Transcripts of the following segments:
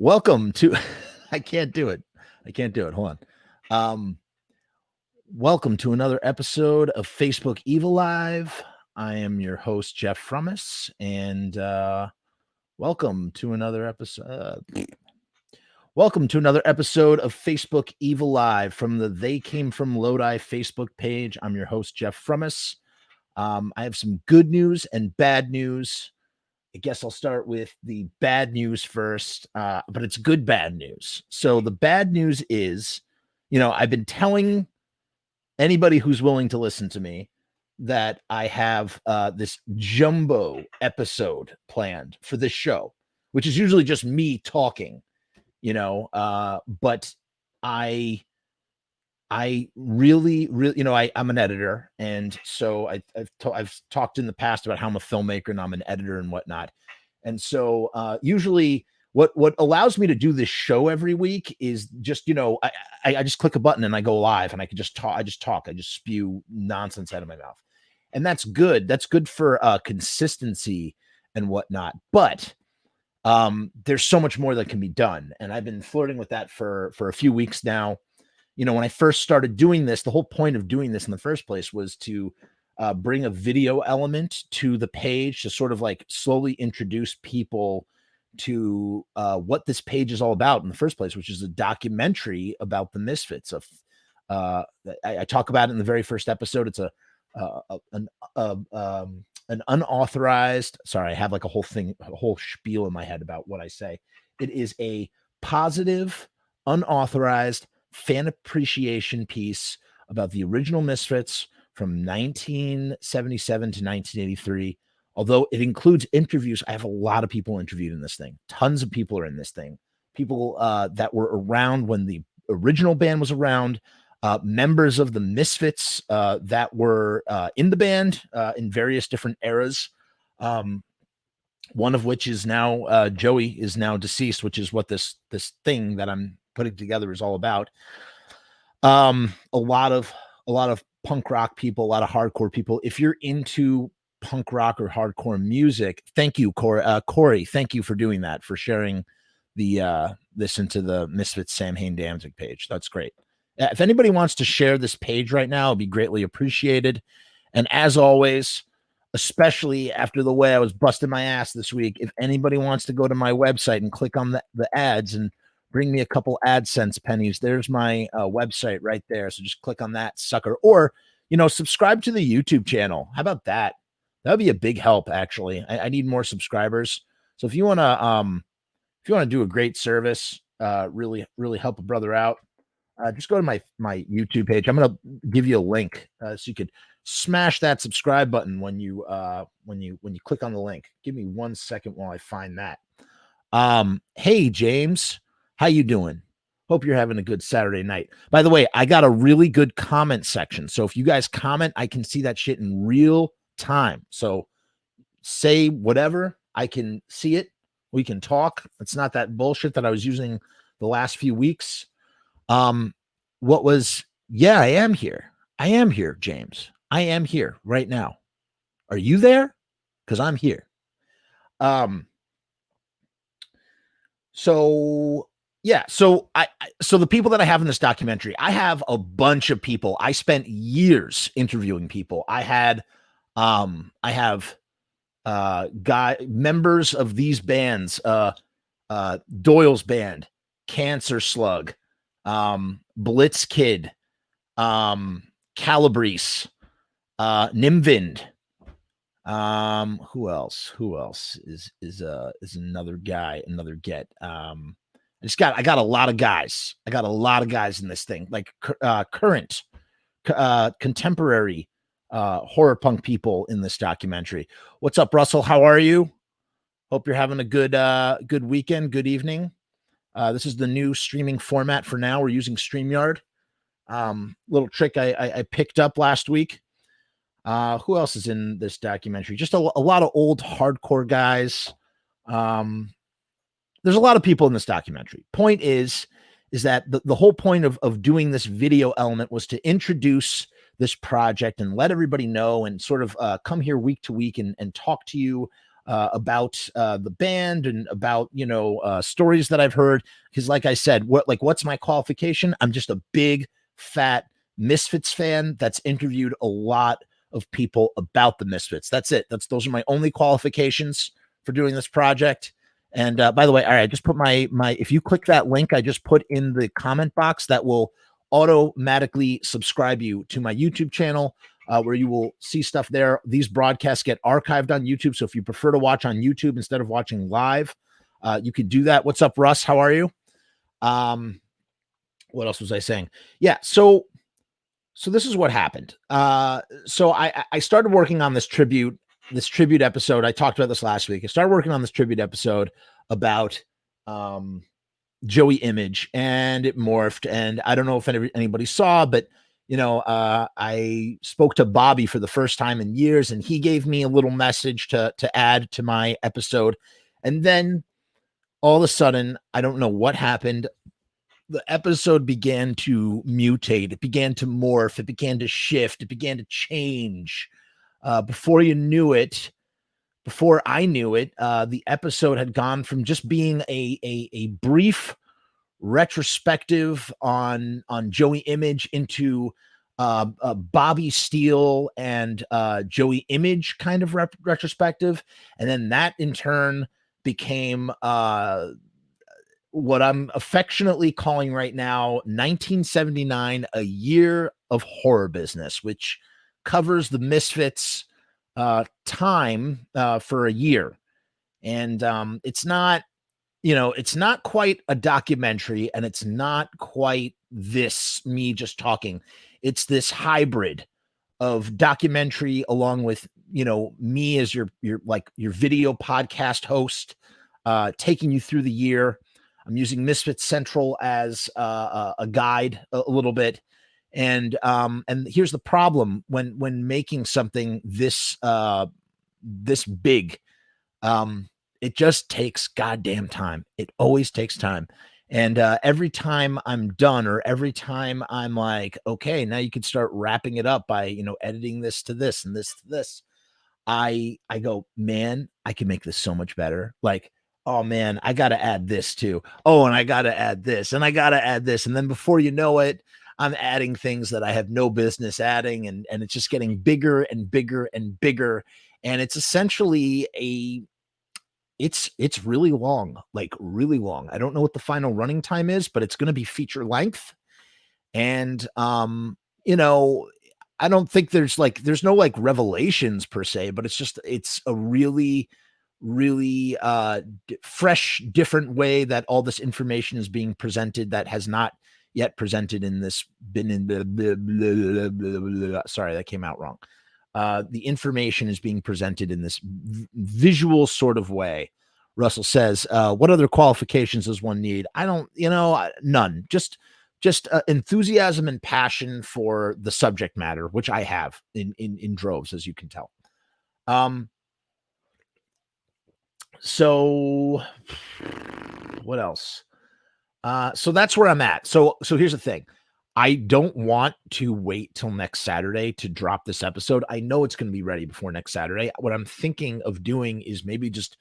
Welcome to I can't do it. I can't do it. Hold on. Welcome to another episode of Facebook Evilive. I am your host, Jeff Frumess, and welcome to another episode. Welcome to another episode of Facebook Evilive from the They Came from Lodi Facebook page. I'm your host, Jeff Frumess. I have some good news and bad news. I guess I'll start with the bad news first, but it's good bad news. So the bad news is, I've been telling anybody who's willing to listen to me that I have this jumbo episode planned for this show, which is usually just me talking, but I really, I'm an editor. And so I've talked in the past about how I'm a filmmaker and I'm an editor and whatnot. And so usually what allows me to do this show every week is just, I just click a button and I go live and I can just talk. I just spew nonsense out of my mouth. And that's good. That's good for consistency and whatnot. But there's so much more that can be done. And I've been flirting with that for a few weeks now. When I first started doing this, the whole point of doing this in the first place was to bring a video element to the page to sort of like slowly introduce people to what this page is all about in the first place, which is a documentary about the Misfits. I talk about it in the very first episode. It's an unauthorized, sorry, I have like a whole spiel in my head about what I say. It is a positive, unauthorized fan appreciation piece about the original Misfits from 1977 to 1983. Although it includes interviews, I have a lot of people interviewed in this thing. Tons of people are in this thing. People that were around when the original band was around, members of the Misfits that were in the band in various different eras. One of which is now Joey is now deceased, which is what this thing that I'm putting together is all about. A lot of punk rock people, a lot of hardcore people. If you're into punk rock or hardcore music, thank you, Corey. Thank you for doing that, for sharing the this into the Misfits Samhain Danzig page. That's great. If anybody wants to share this page right now, it'd be greatly appreciated. And as always, especially after the way I was busting my ass this week, if anybody wants to go to my website and click on the ads and bring me a couple AdSense pennies, there's my website right there. So just click on that sucker, or, subscribe to the YouTube channel. How about that? That would be a big help. Actually, I need more subscribers. So if you want to do a great service, really help a brother out, just go to my YouTube page. I'm going to give you a link so you could smash that subscribe button when you click on the link. Give me 1 second while I find that. Hey James, how you doing? Hope you're having a good Saturday night. By the way, I got a really good comment section. So if you guys comment, I can see that shit in real time. So say whatever, I can see it. We can talk. It's not that bullshit that I was using the last few weeks. I am here. I am here, James. I am here right now. Are you there? Because I'm here. So the people that I have in this documentary, I have a bunch of people. I spent years interviewing people. I have members of these bands, Doyle's band, Cancer Slug, Blitz Kid, Calabrese, Nimvind. Who else is another guy, another get. I got a lot of guys. I got a lot of guys in this thing, like current, contemporary horror punk people in this documentary. What's up, Russell? How are you? Hope you're having a good weekend, good evening. This is the new streaming format for now. We're using StreamYard. Little trick I picked up last week. Who else is in this documentary? Just a lot of old hardcore guys. There's a lot of people in this documentary. Point is that the whole point of doing this video element was to introduce this project and let everybody know and sort of come here week to week and talk to you about the band and about, stories that I've heard. Because like I said, what's my qualification? I'm just a big, fat Misfits fan that's interviewed a lot of people about the Misfits. That's it. Those are my only qualifications for doing this project. And by the way, all right, I just put my if you click that link I just put in the comment box, that will automatically subscribe you to my YouTube channel, where you will see stuff there. These broadcasts get archived on YouTube, so if you prefer to watch on YouTube instead of watching live, you could do that. What's up, Russ? How are you? What else was I saying? Yeah, so this is what happened. So I started working on this tribute episode. I talked about this last week. I started working on this tribute episode about Joey Image, and it morphed. And I don't know if anybody saw, but I spoke to Bobby for the first time in years, and he gave me a little message to add to my episode. And then all of a sudden, I don't know what happened. The episode began to mutate. It began to morph. It began to shift. It began to change. Before I knew it, the episode had gone from just being a brief retrospective on Joey Image into Bobby Steele and Joey Image kind of retrospective. And then that in turn became what I'm affectionately calling right now 1979, a year of horror business, which covers the Misfits time for a year. And it's not quite a documentary, and it's not quite this me just talking. It's this hybrid of documentary along with me as your video podcast host, taking you through the year. I'm using Misfits Central as a guide a little bit. And here's the problem when making something this big. It just takes goddamn time. It always takes time. And every time I'm done, or every time I'm like, okay, now you can start wrapping it up by editing this to this and this to this, I go, man, I can make this so much better. Like, oh man, I got to add this too. Oh, and I got to add this, and I got to add this. And then before you know it, I'm adding things that I have no business adding. And it's just getting bigger and bigger and bigger. And it's essentially it's really long, like really long. I don't know what the final running time is, but it's going to be feature length. And, I don't think there's no like revelations per se, but it's a really, really fresh, different way that all this information is being presented that has not yet presented in this sorry, that came out wrong. The information is being presented in this visual sort of way. Russell says, what other qualifications does one need? I don't, none. Just enthusiasm and passion for the subject matter, which I have in droves, as you can tell. So what else? So that's where I'm at. So here's the thing. I don't want to wait till next Saturday to drop this episode. I know it's going to be ready before next Saturday. What I'm thinking of doing is maybe just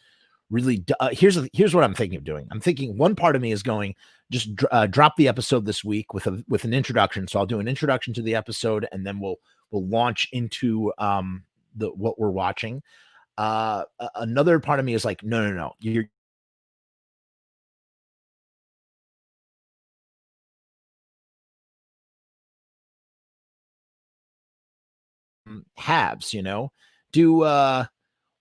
really, here's what I'm thinking of doing. I'm thinking one part of me is going, just drop the episode this week with an introduction. So I'll do an introduction to the episode, and then we'll launch into what we're watching. Another part of me is like, no, you're halves, do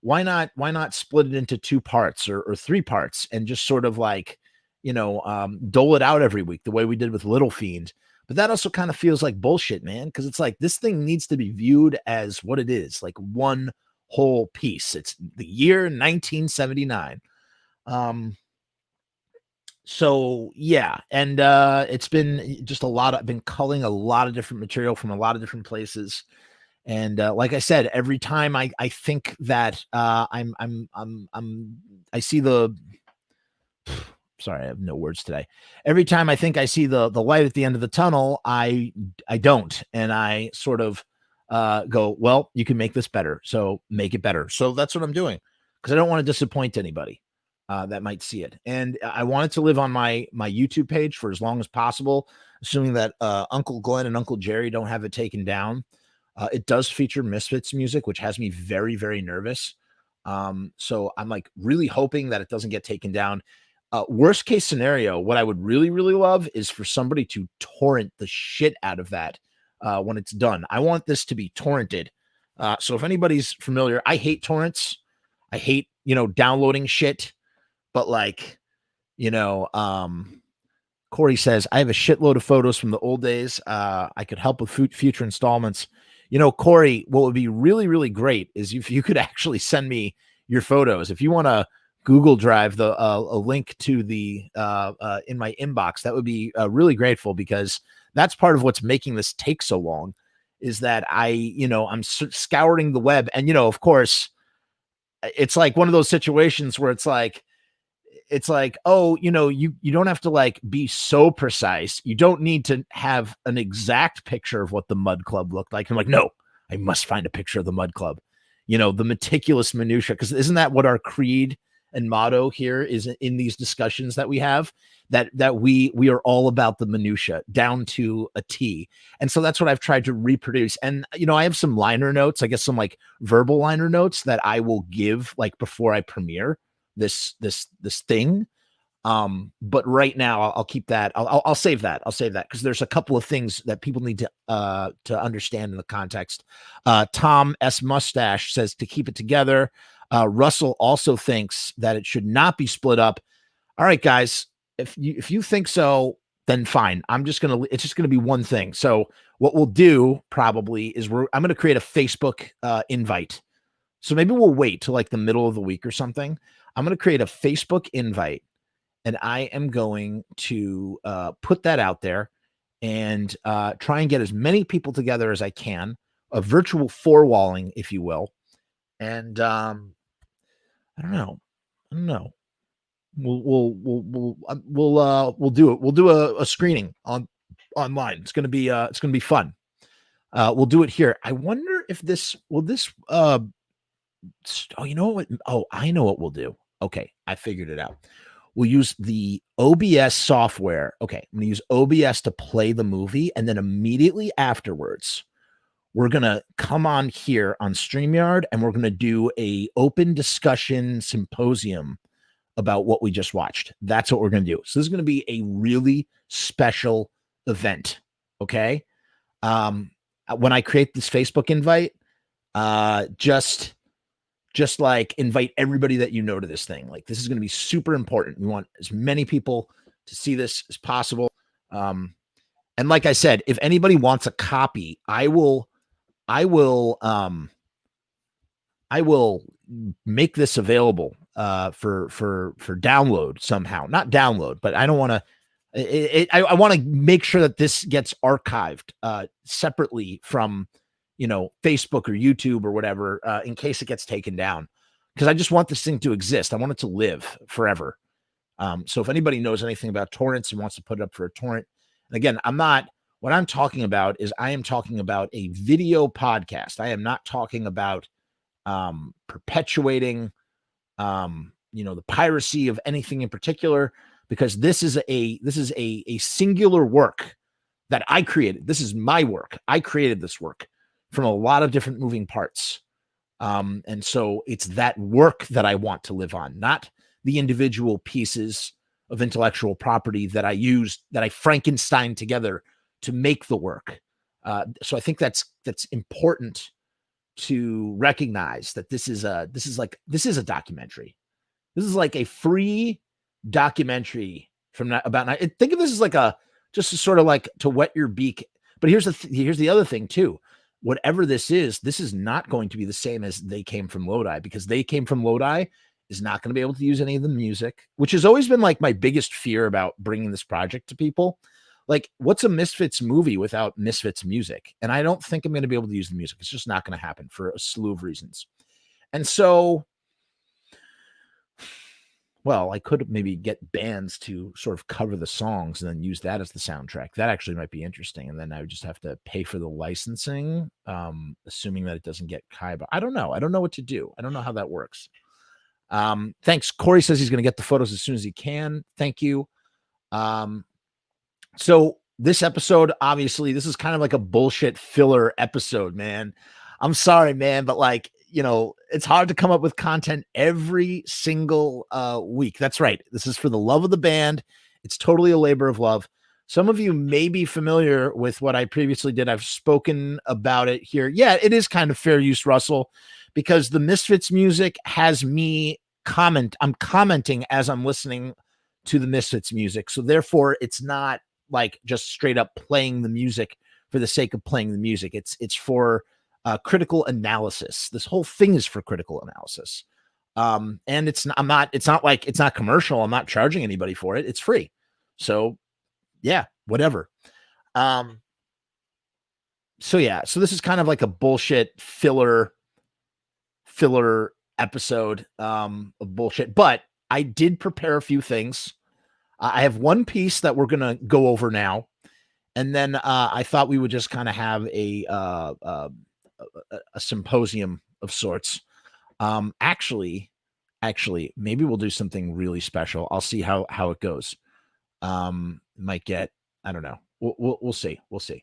why not split it into two parts or three parts, and just sort of like, dole it out every week the way we did with Little Fiend. But that also kind of feels like bullshit, man, because it's like this thing needs to be viewed as what it is, like one whole piece. It's the year 1979. So yeah, and it's been just I've been culling a lot of different material from a lot of different places. And like I said, every time I think that I see the sorry, I have no words today. Every time I think I see the light at the end of the tunnel, I don't, and I sort of go, well, you can make this better, so make it better. So that's what I'm doing. because I don't want to disappoint anybody that might see it. And I want it to live on my YouTube page for as long as possible, assuming that Uncle Glenn and Uncle Jerry don't have it taken down. It does feature Misfits music, which has me very, very nervous. So I'm like really hoping that it doesn't get taken down. Worst case scenario, what I would really, really love is for somebody to torrent the shit out of that when it's done. I want this to be torrented. So if anybody's familiar, I hate torrents. I hate, downloading shit, but like, Corey says, I have a shitload of photos from the old days. I could help with future installments. Corey, what would be really, really great is if you could actually send me your photos. If you want to Google Drive a link to the in my inbox, that would be really grateful, because that's part of what's making this take so long, is that I'm scouring the web. And, of course, it's like one of those situations where it's like, oh, you don't have to like be so precise. You don't need to have an exact picture of what the Mud Club looked like. I'm like, no, I must find a picture of the Mud Club, the meticulous minutia. Because isn't that what our creed and motto here is in these discussions that we have, that we are all about the minutia down to a T. And so that's what I've tried to reproduce. And, I have some liner notes, I guess some like verbal liner notes that I will give like before I premiere this thing. But right now I'll keep that. I'll save that. I'll save that, because there's a couple of things that people need to understand in the context. Tom S. Mustache says to keep it together. Russell also thinks that it should not be split up. All right, guys, if you think so, then fine. It's just gonna be one thing. So what we'll do probably is I'm gonna create a Facebook invite. So maybe we'll wait till like the middle of the week or something. I'm going to create a Facebook invite, and I am going to put that out there and try and get as many people together as I can, a virtual four-walling, if you will. And I don't know. We'll do it. We'll do a screening online. It's going to be fun. We'll do it here. I wonder if you know what? Oh, I know what we'll do. Okay, I figured it out. We'll use the OBS software. Okay, I'm going to use OBS to play the movie, and then immediately afterwards, we're going to come on here on StreamYard, and we're going to do a open discussion symposium about what we just watched. That's what we're going to do. So this is going to be a really special event, okay? When I create this Facebook invite, just like invite everybody that to this thing. Like, this is going to be super important. We want as many people to see this as possible. And like I said, if anybody wants a copy, I will make this available for download somehow. Not download, but I don't want to. I want to make sure that this gets archived separately from Facebook or YouTube or whatever, in case it gets taken down, because I just want this thing to exist. I want it to live forever. So if anybody knows anything about torrents and wants to put it up for a torrent, and again, what I'm talking about is I am talking about a video podcast. I am not talking about perpetuating, the piracy of anything in particular, because this is a singular work that I created. This is my work. I created this work from a lot of different moving parts. And so it's that work that I want to live on, not the individual pieces of intellectual property that I Frankenstein together to make the work. So I think that's important to recognize that this is a documentary. This is like a free documentary think of this as like just to sort of like to wet your beak. But here's the other thing too. Whatever this is not going to be the same as They Came from Lodi, because They Came from Lodi is not going to be able to use any of the music, which has always been like my biggest fear about bringing this project to people. Like, what's a Misfits movie without Misfits music? And I don't think I'm going to be able to use the music. It's just not going to happen for a slew of reasons. And so, well, I could maybe get bands to sort of cover the songs and then use that as the soundtrack. That actually might be interesting. And then I would just have to pay for the licensing, assuming that it doesn't get Kaiba. I don't know. I don't know what to do. I don't know how that works. Thanks. Corey says he's going to get the photos as soon as he can. Thank you. So this episode, obviously, this is kind of like a bullshit filler episode, man. I'm sorry, man, but like, it's hard to come up with content every single week. That's right. This is for the love of the band. It's totally a labor of love. Some of you may be familiar with what I previously did. I've spoken about it here. Yeah, it is kind of fair use, Russell, because the Misfits music has me I'm commenting as I'm listening to the Misfits music. So therefore, it's not like just straight up playing the music for the sake of playing the music. It's for critical analysis. This whole thing is for critical analysis. And it's not commercial. I'm not charging anybody for it. It's free. So yeah, whatever. So this is kind of like a bullshit filler episode of bullshit, but I did prepare a few things. I have one piece that we're going to go over now. And then I thought we would just kind of have a symposium of sorts. Actually, maybe we'll do something really special. I'll see how it goes. Might get, I don't know. We'll see. We'll see.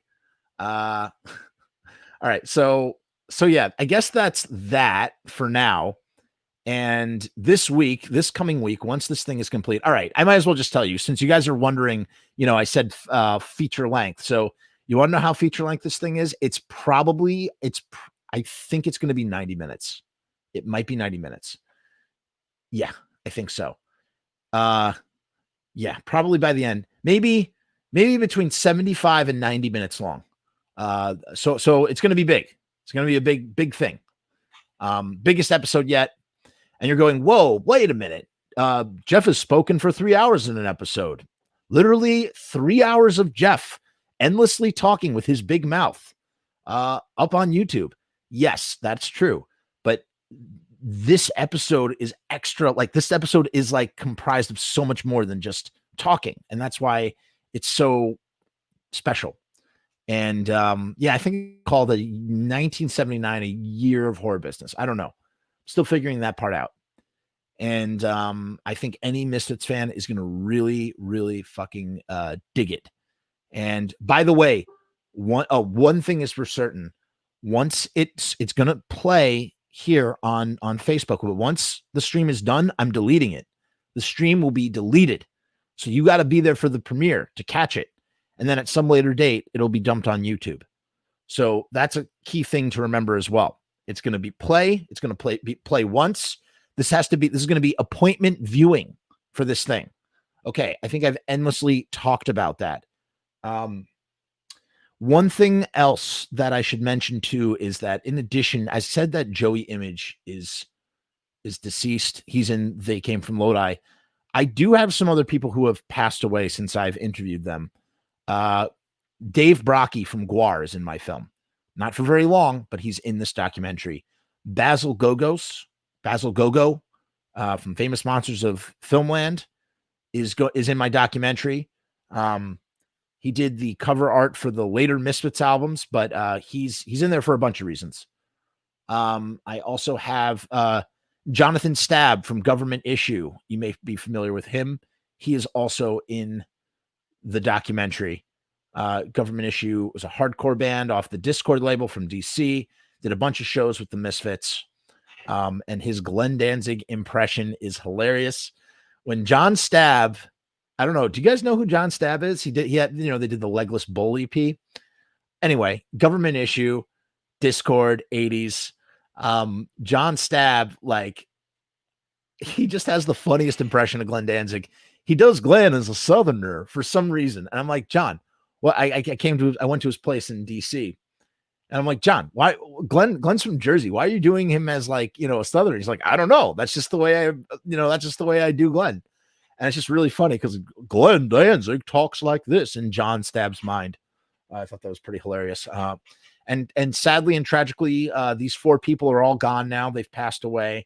All right. So yeah, I guess that's that for now. And this coming week, once this thing is complete, all right, I might as well just tell you, since you guys are wondering, I said feature length. So you want to know how feature length this thing is? I think it's going to be 90 minutes. It might be 90 minutes. Yeah, I think so. Yeah, probably by the end, maybe between 75 and 90 minutes long. So it's going to be big. It's going to be a big thing. Biggest episode yet. And you're going, whoa, wait a minute. Jeff has spoken for 3 hours in an episode. Literally 3 hours of Jeff endlessly talking with his big mouth up on YouTube. Yes, that's true. But this episode is extra. Like, this episode is like comprised of so much more than just talking. And that's why it's so special. And I think it's called the 1979, A Year of Horror Business. I don't know. Still figuring that part out. And I think any Misfits fan is going to really, really fucking dig it. And by the way, one thing is for certain. Once it's going to play here on Facebook, but once the stream is done, I'm deleting it. The stream will be deleted. So you got to be there for the premiere to catch it. And then at some later date, it'll be dumped on YouTube. So that's a key thing to remember as well. It's going to be play. It's going to play once. This is going to be appointment viewing for this thing. Okay. I think I've endlessly talked about that. One thing else that I should mention too is that, in addition, I said that Joey Image is deceased. He's in They Came from Lodi. I do have some other people who have passed away since I've interviewed them. Dave Barbeque from Guar is in my film. Not for very long, but he's in this documentary. Basil Gogo from Famous Monsters of Filmland is in my documentary. He did the cover art for the later Misfits albums, but he's in there for a bunch of reasons. I also have Jonathan Stabb from Government Issue. You may be familiar with him. He is also in the documentary. Government Issue was a hardcore band off the Discord label from DC, did a bunch of shows with the Misfits. And his Glenn Danzig impression is hilarious. When John Stabb, I don't know, do you guys know who John Stabb is? They did the Legless Bull EP. Anyway, Government Issue, Discord, 80s. John Stabb, like, he just has the funniest impression of Glenn Danzig. He does Glenn as a Southerner for some reason. And I'm like, John, well, I went to his place in DC. And I'm like, John, why Glenn's from Jersey. Why are you doing him as, like, a Southerner? He's like, I don't know. That's just the way I do Glenn. And it's just really funny because Glenn Danzig talks like this in John Stabb's mind. I thought that was pretty hilarious. And sadly and tragically, these 4 people are all gone now. They've passed away.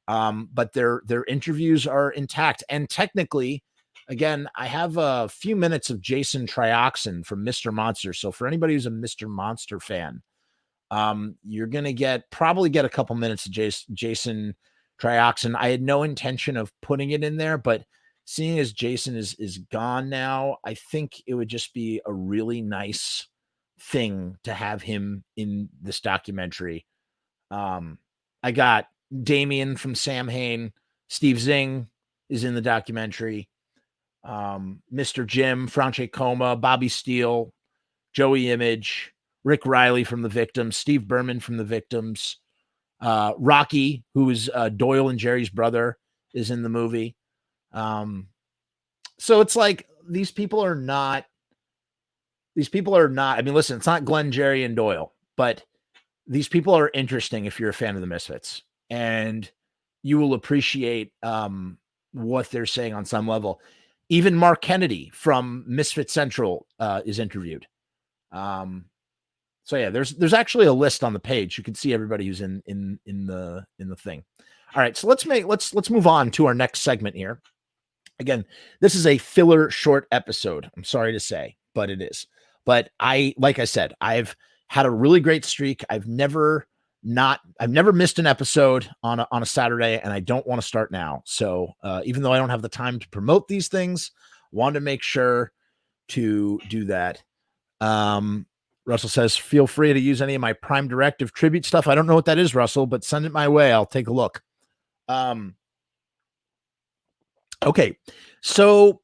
But their interviews are intact. And technically, again, I have a few minutes of Jason Trioxin from Mr. Monster. So for anybody who's a Mr. Monster fan, you're going to probably get a couple minutes of Jason trioxin. I had no intention of putting it in there, but seeing as Jason is gone now, I think it would just be a really nice thing to have him in this documentary. I got Damien from Samhain, Steve Zing is in the documentary, Mr. Jim, Franche Coma, Bobby Steele, Joey Image, Rick Riley from The Victims, Steve Berman from The Victims, Rocky, who is Doyle and Jerry's brother, is in the movie. So it's like these people are not. I mean, listen, it's not Glenn, Jerry, and Doyle, but these people are interesting if you're a fan of the Misfits, and you will appreciate what they're saying on some level. Even Mark Kennedy from Misfit Central is interviewed. So yeah, there's actually a list on the page. You can see everybody who's in the thing. All right, so let's move on to our next segment here. Again, this is a filler short episode. I'm sorry to say, but it is. But like I said, I've had a really great streak. I've never missed an episode on a Saturday, and I don't want to start now. So even though I don't have the time to promote these things, wanted to make sure to do that. Russell says, feel free to use any of my Prime Directive tribute stuff. I don't know what that is, Russell, but send it my way. I'll take a look. Okay, so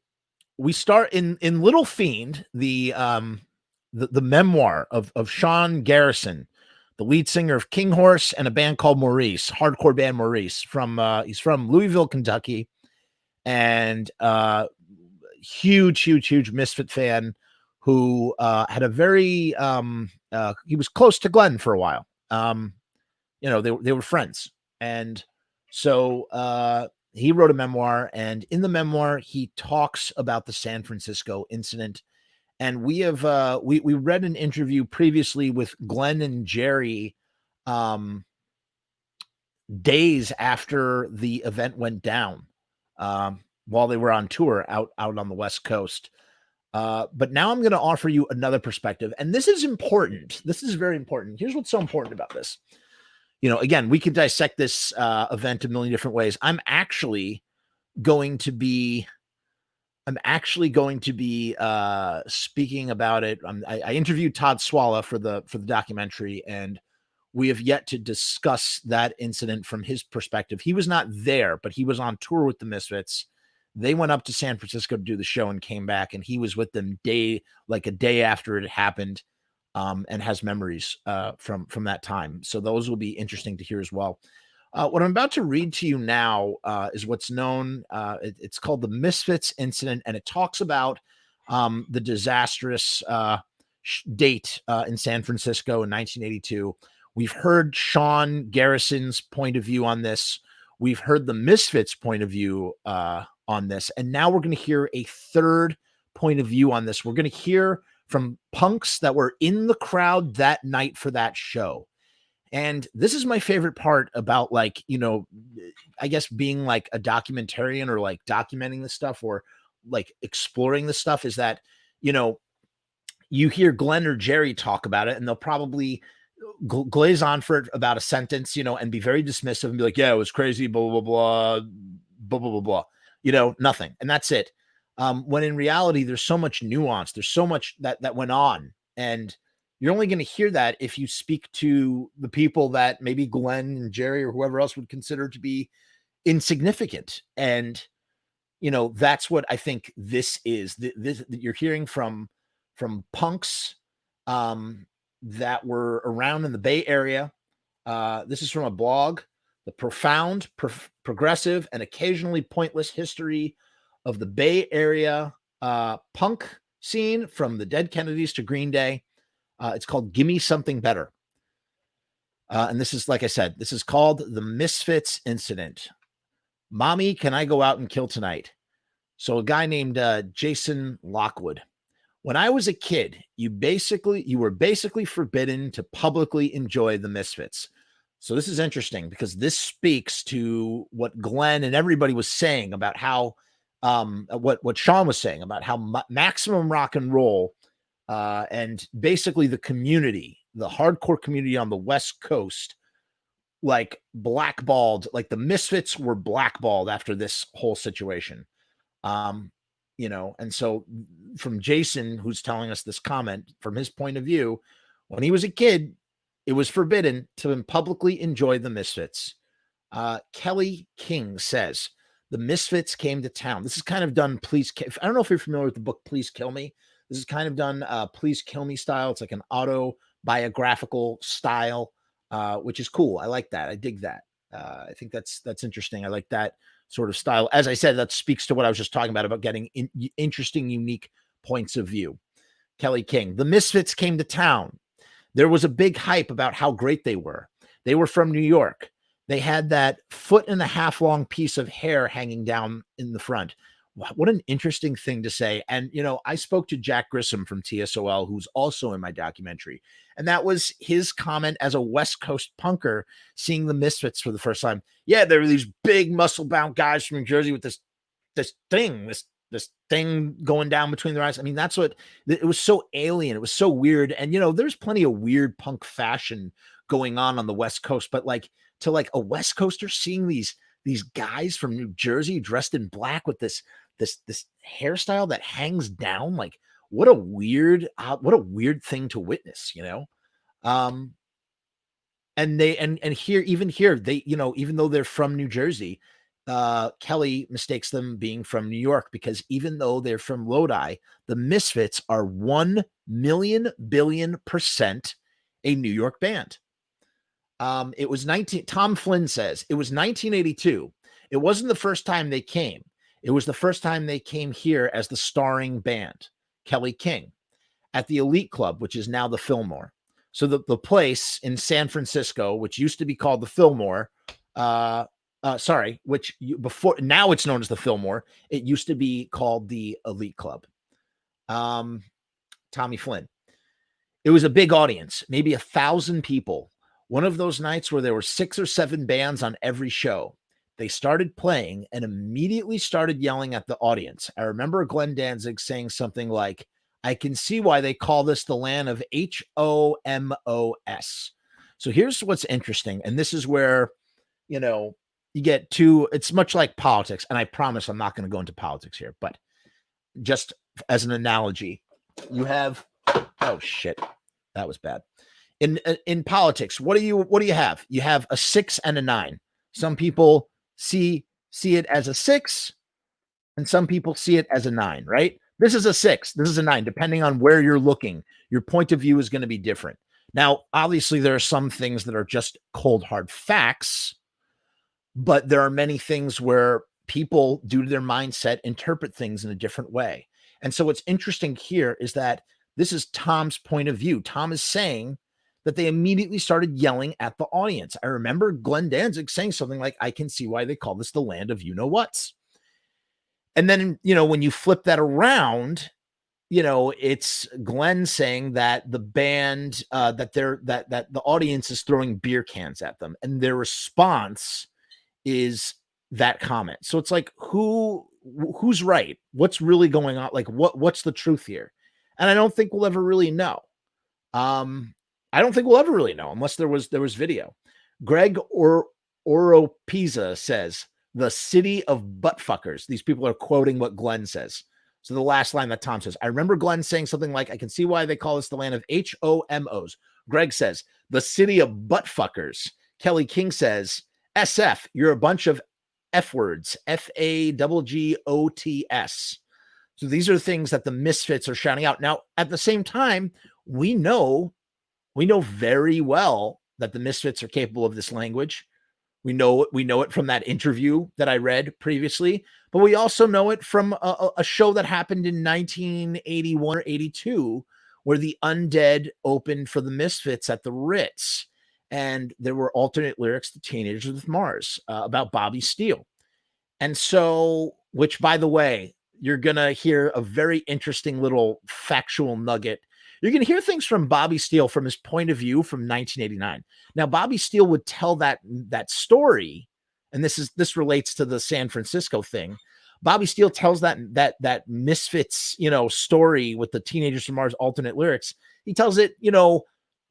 we start in Little Fiend, the memoir of Shawn Garrison, the lead singer of King Horse and a band called Maurice, hardcore band Maurice. He's from Louisville, Kentucky, and huge Misfit fan who had a very he was close to Glenn for a while. They were friends, and so he wrote a memoir, and in the memoir he talks about the San Francisco incident. And we have we read an interview previously with Glenn and Jerry days after the event went down, while they were on tour out on the West Coast. But now I'm going to offer you another perspective, and this is important. This is very important. Here's what's so important about this. Again, we could dissect this event a million different ways. I'm actually going to be speaking about it. I interviewed Todd Swalla for the documentary, and we have yet to discuss that incident from his perspective. He was not there, but he was on tour with the Misfits. They went up to San Francisco to do the show and came back, and he was with them a day after it happened, and has memories from that time. So those will be interesting to hear as well. What I'm about to read to you now is what's known. It's called the Misfits Incident, and it talks about the disastrous date in San Francisco in 1982. We've heard Shawn Garrison's point of view on this. We've heard the Misfits' point of view on this, and now we're going to hear a third point of view on this. We're going to hear from punks that were in the crowd that night for that show. And this is my favorite part about, I guess being like a documentarian or like documenting this stuff or like exploring this stuff, is that, you hear Glenn or Jerry talk about it and they'll probably glaze on for about a sentence, and be very dismissive and be like, yeah, it was crazy, blah, blah, blah, blah, blah, blah, blah, nothing. And that's it. When in reality, there's so much nuance. There's so much that went on. And you're only going to hear that if you speak to the people that maybe Glenn and Jerry or whoever else would consider to be insignificant. And, that's what I think this is. This you're hearing from punks that were around in the Bay Area. This is from a blog, The Profound, Progressive, and Occasionally Pointless History of the Bay Area punk scene from the Dead Kennedys to Green Day. It's called Gimme Something Better. And this is, like I said, this is called the Misfits Incident. Mommy, can I go out and kill tonight? So a guy named Jason Lockwood. When I was a kid, you were basically forbidden to publicly enjoy the Misfits. So this is interesting because this speaks to what Glenn and everybody was saying about how what Shawn was saying about how maximum rock and roll and basically the community, the hardcore community on the West Coast, like blackballed, like the Misfits were blackballed after this whole situation. Um, and so from Jason, who's telling us this comment, from his point of view, when he was a kid, it was forbidden to publicly enjoy the Misfits. Kelly King says, the Misfits came to town. This is kind of done, I don't know if you're familiar with the book Please Kill Me. This is kind of done Please Kill Me style. It's like an autobiographical style, which is cool. I like that. I dig that. I think that's interesting. I like that sort of style. As I said, that speaks to what I was just talking about getting interesting, unique points of view. Kelly King, the Misfits came to town. There was a big hype about how great they were. They were from New York. They had that 1.5 foot long piece of hair hanging down in the front. What an interesting thing to say. And, I spoke to Jack Grissom from TSOL, who's also in my documentary. And that was his comment as a West Coast punker seeing the Misfits for the first time. Yeah, there were these big muscle-bound guys from New Jersey with this thing going down between their eyes. I mean, that's what it was, so alien. It was so weird. And, there's plenty of weird punk fashion going on the West Coast, but to a West Coaster seeing these guys from New Jersey dressed in black with this hairstyle that hangs down, like what a weird thing to witness, and here they, even though they're from New Jersey, Kelly mistakes them being from New York, because even though they're from Lodi, the Misfits are 1,000,000,000,000% a New York band. It was Tom Flynn says it was 1982. It wasn't the first time they came. It was the first time they came here as the starring band, Kelly King, at the Elite Club, which is now the Fillmore. So the place in San Francisco, which used to be called the Fillmore, before, now it's known as the Fillmore. It used to be called the Elite Club. Tommy Flynn. It was a big audience, maybe 1,000 people. One of those nights where there were 6 or 7 bands on every show. They started playing and immediately started yelling at the audience. I remember Glenn Danzig saying something like, I can see why they call this the land of HOMOS. So here's what's interesting. And this is where, you get to, it's much like politics. And I promise I'm not going to go into politics here, but just as an analogy, you have, oh shit, that was bad. In politics, what do you have? You have a 6 and a 9. Some people see it as a 6, and some people see it as a 9, right? This is a 6, this is a 9. Depending on where you're looking, your point of view is going to be different. Now, obviously, there are some things that are just cold, hard facts, but there are many things where people, due to their mindset, interpret things in a different way. And so what's interesting here is that this is Tom's point of view. Tom is saying that they immediately started yelling at the audience. I remember Glenn Danzig saying something like, I can see why they call this the land of you-know-whats. And then, when you flip that around, it's Glenn saying that the band, that the audience is throwing beer cans at them, and their response is that comment. So it's like, who's right? What's really going on? Like, what's the truth here? And I don't think we'll ever really know. I don't think we'll ever really know unless there was video. Greg Oropeza says, the city of buttfuckers. These people are quoting what Glenn says. So the last line that Tom says, I remember Glenn saying something like, I can see why they call this the land of HOMOs. Greg says, the city of buttfuckers. Kelly King says, SF, you're a bunch of F words, FAGGOTS. So these are things that the Misfits are shouting out. Now, at the same time, we know very well that the Misfits are capable of this language. We know it from that interview that I read previously, but we also know it from a show that happened in 1981 or 82, where the Undead opened for the Misfits at the Ritz. And there were alternate lyrics to Teenagers with Mars about Bobby Steele. And so, which, by the way, you're going to hear a very interesting little factual nugget. You're going to hear things from Bobby Steele from his point of view from 1989. Now, Bobby Steele would tell that story, and this relates to the San Francisco thing. Bobby Steele tells that Misfits, story with the Teenagers from Mars alternate lyrics. He tells it,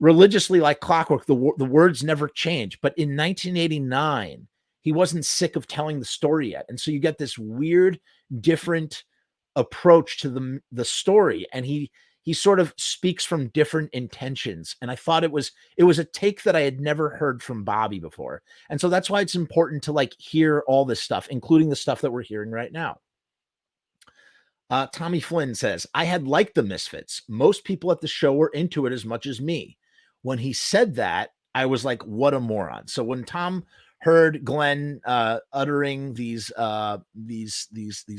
religiously like clockwork. The words never change. But in 1989, he wasn't sick of telling the story yet. And so you get this weird, different approach to the story. And he sort of speaks from different intentions. And I thought it was a take that I had never heard from Bobby before. And so that's why it's important to like hear all this stuff, including the stuff that we're hearing right now. Tommy Flynn says, I had liked the Misfits. Most people at the show were into it as much as me. When he said that, I was like, what a moron. So when Tom heard Glenn uttering these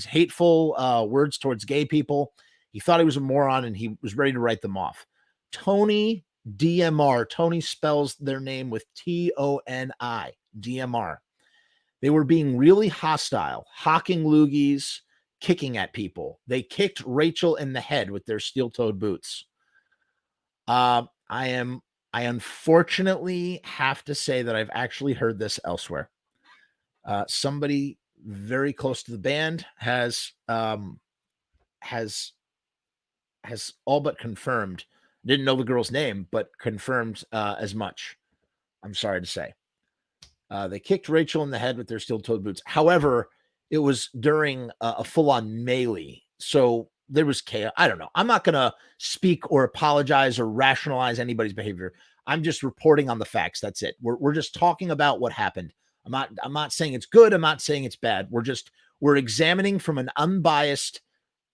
hateful words towards gay people, he thought he was a moron and he was ready to write them off. Tony DMR. Tony spells their name with Toni, DMR. They were being really hostile, hawking loogies, kicking at people. They kicked Rachel in the head with their steel-toed boots. I unfortunately have to say that I've actually heard this elsewhere. Somebody very close to the band has all but confirmed. Didn't know the girl's name, but confirmed as much. I'm sorry to say. They kicked Rachel in the head with their steel-toed boots. However, it was during a full-on melee. So there was chaos. I don't know. I'm not going to speak or apologize or rationalize anybody's behavior. I'm just reporting on the facts. That's it. We're just talking about what happened. I'm not saying it's good. I'm not saying it's bad. We're examining from an unbiased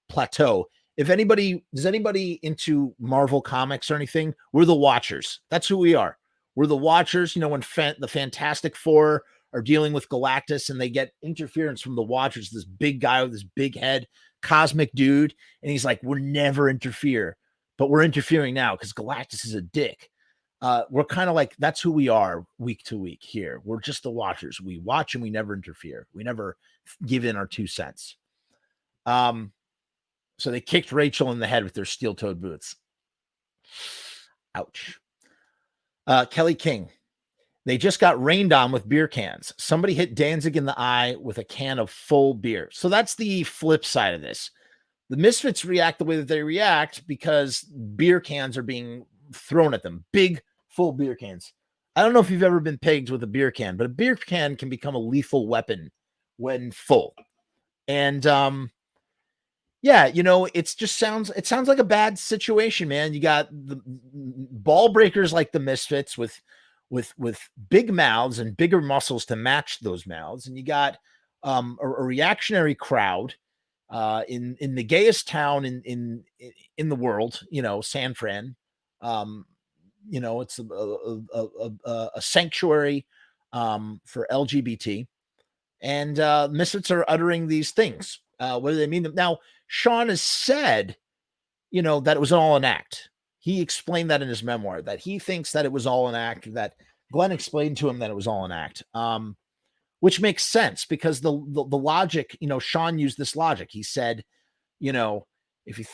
plateau. Does anybody into Marvel comics or anything? We're the Watchers. That's who we are. We're the Watchers. You know, when the Fantastic Four are dealing with Galactus and they get interference from the Watchers, this big guy with this big head, cosmic dude, and he's like, we'll never interfere, but we're interfering now because Galactus is a dick. We're kind of like, that's who we are week to week here. We're just the Watchers. We watch and we never interfere. We never give in our 2 cents. So they kicked Rachel in the head with their steel-toed boots. Ouch. Kelly King. They just got rained on with beer cans. Somebody hit Danzig in the eye with a can of full beer. So that's the flip side of this. The Misfits react the way that they react because beer cans are being thrown at them. Big, full beer cans. I don't know if you've ever been pegged with a beer can, but a beer can can become a lethal weapon when full. And yeah, you know, it sounds like a bad situation, man. You got the ball breakers like the Misfits with big mouths and bigger muscles to match those mouths, and you got a reactionary crowd in the gayest town in the world, you know, San Fran. You know, it's a sanctuary for LGBT, and Misfits are uttering these things. What do they mean? Now, Shawn has said, you know, that it was all an act. He explained that in his memoir, that he thinks that it was all an act, that Glenn explained to him that it was all an act, which makes sense because the logic, you know, Shawn used this logic. He said, you know,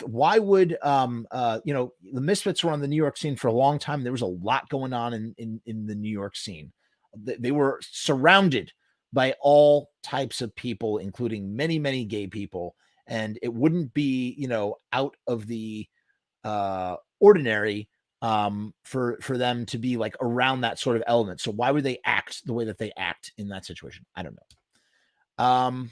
why would, you know, the Misfits were on the New York scene for a long time. There was a lot going on in the New York scene. They were surrounded by all types of people, including many, many gay people. And it wouldn't be, you know, out of the ordinary for them to be like around that sort of element. So why would they act the way that they act in that situation? I don't know.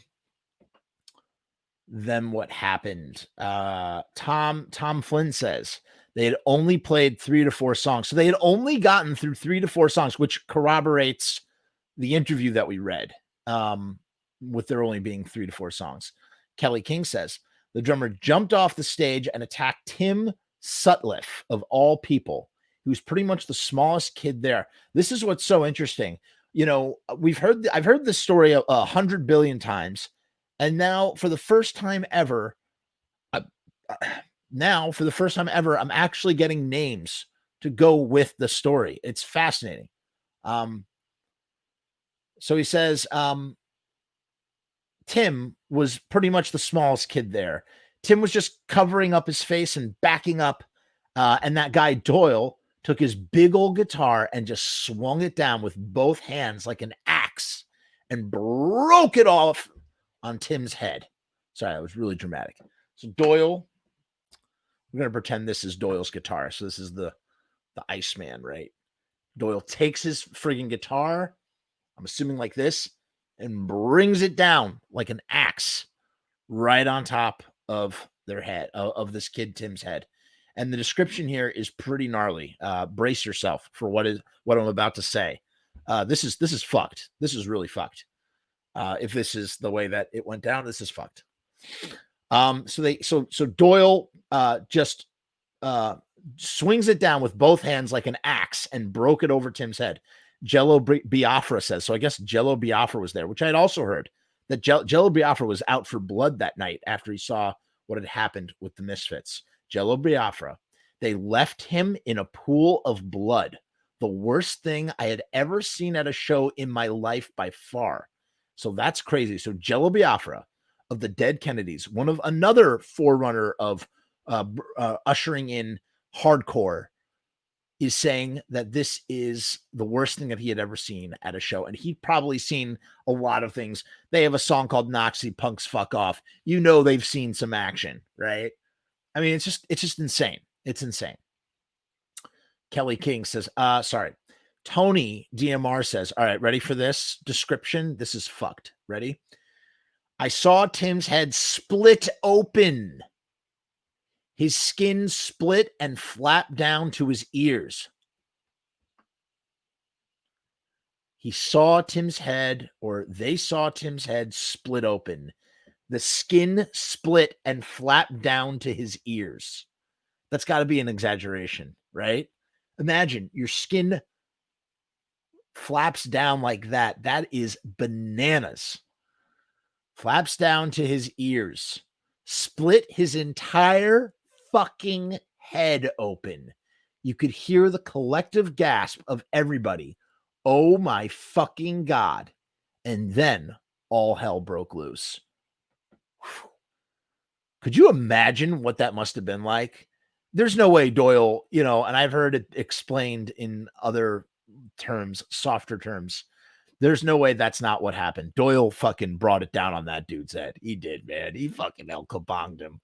Then what happened? Tom Flynn says they had only played 3 to 4 songs. So they had only gotten through 3 to 4 songs, which corroborates the interview that we read, with there only being 3 to 4 songs. Kelly King says the drummer jumped off the stage and attacked Tim Sutcliffe, of all people, who's pretty much the smallest kid there. This is what's so interesting. You know, I've heard this story 100 billion times, and now for the first time ever, I'm actually getting names to go with the story. It's fascinating. So he says, Tim was pretty much the smallest kid there. Tim was just covering up his face and backing up. And that guy Doyle took his big old guitar and just swung it down with both hands like an axe and broke it off on Tim's head. Sorry, that was really dramatic. So Doyle, we're going to pretend this is Doyle's guitar. So this is the the Iceman, right? Doyle takes his friggin' guitar, I'm assuming like this, and brings it down like an axe right on top of their head, of this kid Tim's head. And the description here is pretty gnarly. Brace yourself for what I'm about to say. This is fucked. This is really fucked. If this is the way that it went down, this is fucked. So Doyle just swings it down with both hands like an axe and broke it over Tim's head. Jello Biafra says, so I guess Jello Biafra was there, which I had also heard that Jello Biafra was out for blood that night after he saw what had happened with the Misfits. Jello Biafra, they left him in a pool of blood. The worst thing I had ever seen at a show in my life by far. So that's crazy. So Jello Biafra of the Dead Kennedys, another forerunner of ushering in hardcore, is saying that this is the worst thing that he had ever seen at a show. And he'd probably seen a lot of things. They have a song called Noxie Punks Fuck Off. You know, they've seen some action, right? I mean, it's just insane. It's insane. Kelly King says, sorry. Tony DMR says, all right, ready for this description? This is fucked. Ready? I saw Tim's head split open. His skin split and flapped down to his ears. He saw Tim's head, or they saw Tim's head split open. The skin split and flapped down to his ears. That's got to be an exaggeration, right? Imagine your skin flaps down like that. That is bananas. Flaps down to his ears. Split his entire fucking head open. You could hear the collective gasp of everybody. Oh my fucking God. And then all hell broke loose. Whew. Could you imagine what that must have been like? There's no way Doyle, and I've heard it explained in other terms, softer terms. There's no way that's not what happened. Doyle fucking brought it down on that dude's head. He did, man. He fucking El Kabonged him.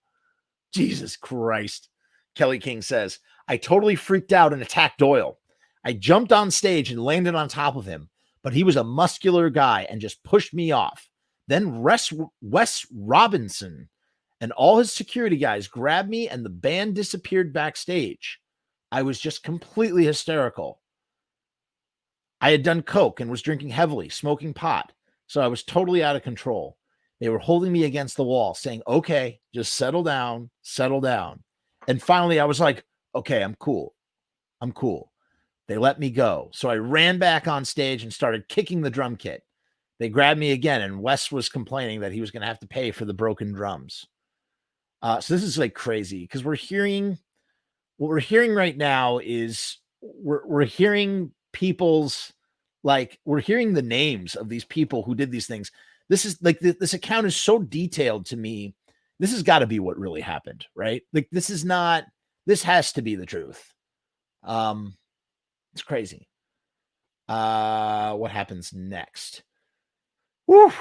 Jesus Christ. Kelly King says, I totally freaked out and attacked Doyle. I jumped on stage and landed on top of him, but he was a muscular guy and just pushed me off. Then Wes Robinson and all his security guys grabbed me and the band disappeared backstage. I was just completely hysterical. I had done coke and was drinking heavily, smoking pot, so I was totally out of control. They were holding me against the wall, saying, okay, just settle down, settle down. And finally, I was like, okay, I'm cool. I'm cool. They let me go. So I ran back on stage and started kicking the drum kit. They grabbed me again, and Wes was complaining that he was going to have to pay for the broken drums. So this is like crazy because what we're hearing right now is we're hearing people's, like, we're hearing the names of these people who did these things. This is like, this account is so detailed to me. This has got to be what really happened, right? Like, this has to be the truth. It's crazy. What happens next? Whew.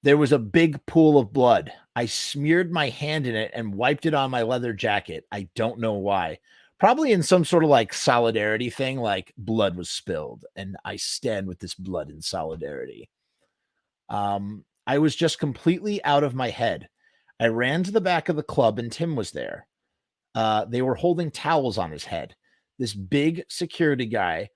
There was a big pool of blood. I smeared my hand in it and wiped it on my leather jacket. I don't know why. Probably in some sort of like solidarity thing, like blood was spilled and I stand with this blood in solidarity. I was just completely out of my head. I ran to the back of the club and Tim was there. They were holding towels on his head. This big security guy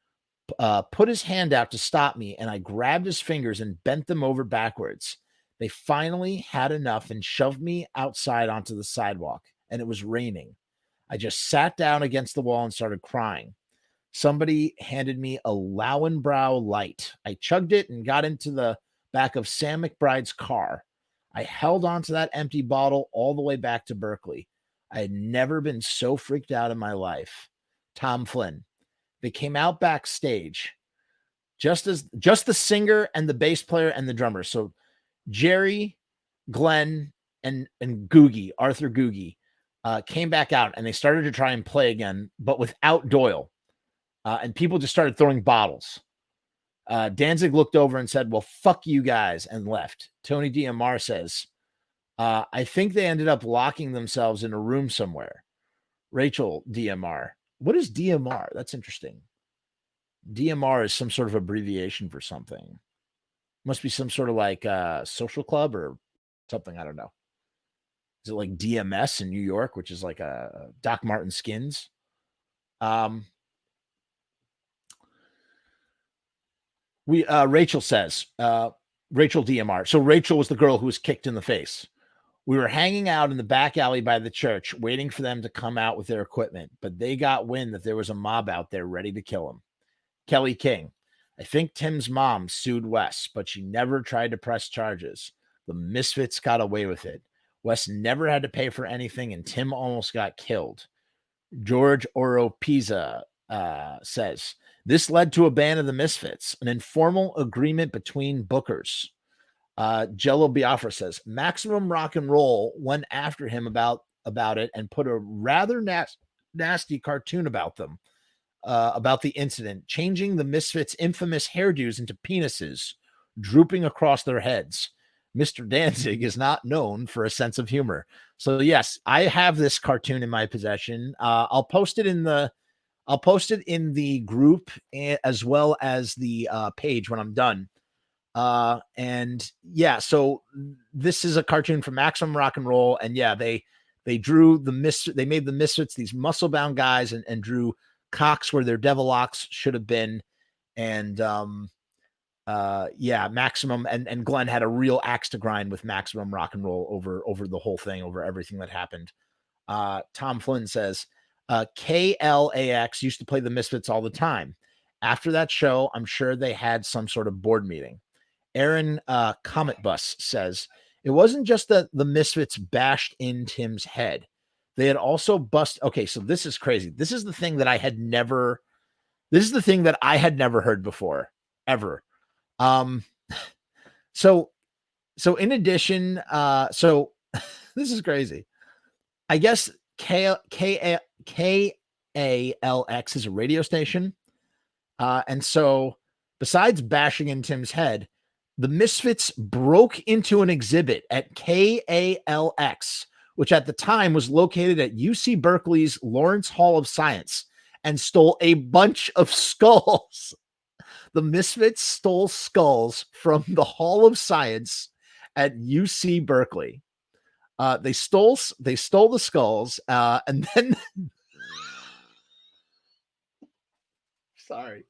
put his hand out to stop me, and I grabbed his fingers and bent them over backwards. They finally had enough and shoved me outside onto the sidewalk, and it was raining. I just sat down against the wall and started crying. Somebody handed me a Lauenbrau Light. I chugged it and got into the back of Sam McBride's car. I held onto that empty bottle all the way back to Berkeley. I had never been so freaked out in my life. Tom Flynn. They came out backstage, just the singer and the bass player and the drummer. So Jerry, Glenn, and Googie, Arthur Googie, came back out and they started to try and play again, but without Doyle. And people just started throwing bottles. Danzig looked over and said, well, fuck you guys, and left. Tony DMR says, I think they ended up locking themselves in a room somewhere. Rachel DMR, What is DMR? That's interesting. DMR is some sort of abbreviation for something. Must be some sort of like social club or something. I don't know. Is it like DMS in New York, which is like a Doc Martin Skins? Rachel says, Rachel DMR. So Rachel was the girl who was kicked in the face. We were hanging out in the back alley by the church, waiting for them to come out with their equipment, but they got wind that there was a mob out there ready to kill him. Kelly King. I think Tim's mom sued Wes, but she never tried to press charges. The Misfits got away with it. Wes never had to pay for anything, and Tim almost got killed. George Oropeza says, this led to a ban of the Misfits, an informal agreement between bookers. Jello Biafra says, Maximum Rock and Roll went after him about it and put a rather nasty cartoon about them, about the incident, changing the Misfits' infamous hairdos into penises, drooping across their heads. Mr. Danzig is not known for a sense of humor. So yes, I have this cartoon in my possession. I'll post it in the group as well as the page when I'm done. And yeah, so this is a cartoon from Maximum Rock and Roll, and yeah, they drew they made the Misfits these muscle bound guys and drew cocks where their devil locks should have been. And yeah, Maximum and Glenn had a real axe to grind with Maximum Rock and Roll over the whole thing, over everything that happened. Tom Flynn says, KLAX used to play the Misfits all the time. After that show, I'm sure they had some sort of board meeting. Aaron Comet Bus says, it wasn't just that the Misfits bashed in Tim's head. They had also okay, so this is crazy. This is the thing that I had never heard before, ever. So in addition, so this is crazy. I guess KALX is a radio station. And so besides bashing in Tim's head, the Misfits broke into an exhibit at KALX, which at the time was located at UC Berkeley's Lawrence Hall of Science, and stole a bunch of skulls. The Misfits stole skulls from the Hall of Science at UC Berkeley. They stole the skulls, and then sorry.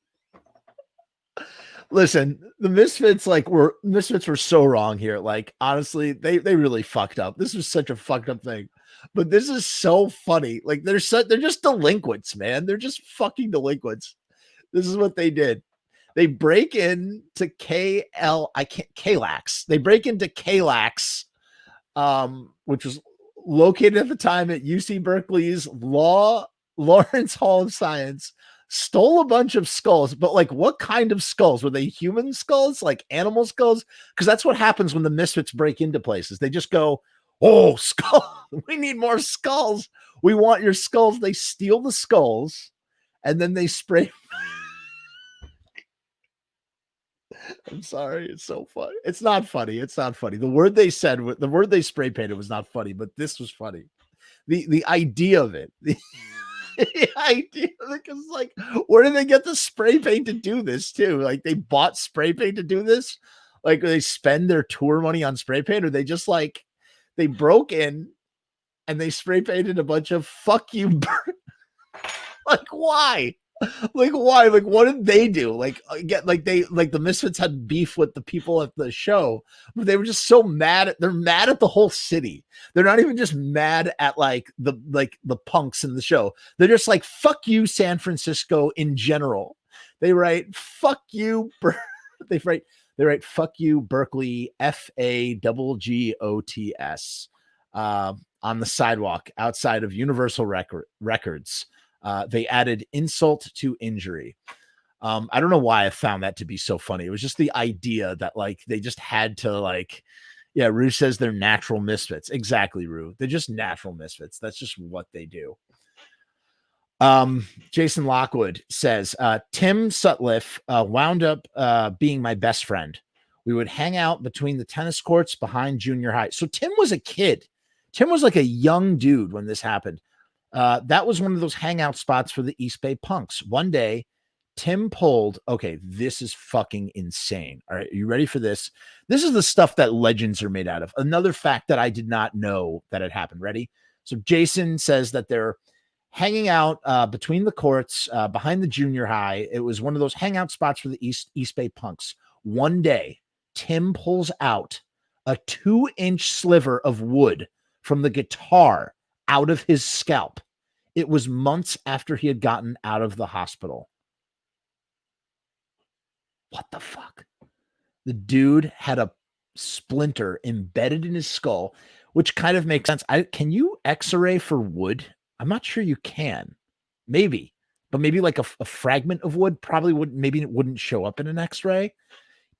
Listen, the Misfits were so wrong here. Like, honestly, they really fucked up. This was such a fucked up thing. But this is so funny. Like, they're just delinquents, man. They're just fucking delinquents. This is what they did. They break into KLAX. They break into KLAX, which was located at the time at UC Berkeley's Lawrence Hall of Science. Stole a bunch of skulls, but like, what kind of skulls? Were they human skulls, like animal skulls? Because that's what happens when the Misfits break into places. They just go, oh, skull, we need more skulls. We want your skulls. They steal the skulls, and then they spray. I'm sorry. It's so funny. It's not funny. It's not funny. The word they spray painted was not funny, but this was funny. The idea of it. The idea, because like, where did they get the spray paint to do this too? Like, they bought spray paint to do this? Like, they spend their tour money on spray paint, or they just like, they broke in and they spray painted a bunch of fuck you. Like, why? Like, why? Like, what did they do? Like, get like the Misfits had beef with the people at the show, but they were just so mad. They're mad at the whole city. They're not even just mad at the punks in the show. They're just like, fuck you, San Francisco in general. They write fuck you. They write fuck you, Berkeley, FAGGOTS, on the sidewalk outside of Universal Records. They added insult to injury. I don't know why I found that to be so funny. It was just the idea that like they just had to like, yeah, Rue says they're natural misfits. Exactly, Rue. They're just natural misfits. That's just what they do. Jason Lockwood says, Tim Sutliff wound up being my best friend. We would hang out between the tennis courts behind junior high. So Tim was a kid. Tim was like a young dude when this happened. That was one of those hangout spots for the East Bay punks. One day, Tim pulled, okay, this is fucking insane. All right, are you ready for this? This is the stuff that legends are made out of. Another fact that I did not know that had happened. Ready? So Jason says that they're hanging out between the courts behind the junior high. It was one of those hangout spots for the East Bay punks. One day, Tim pulls out a 2-inch sliver of wood from the guitar out of his scalp. It was months after he had gotten out of the hospital. What the fuck? The dude had a splinter embedded in his skull, which kind of makes sense. Can you X-ray for wood? I'm not sure you can. Maybe, but maybe like a fragment of wood probably would. Maybe it wouldn't show up in an X-ray.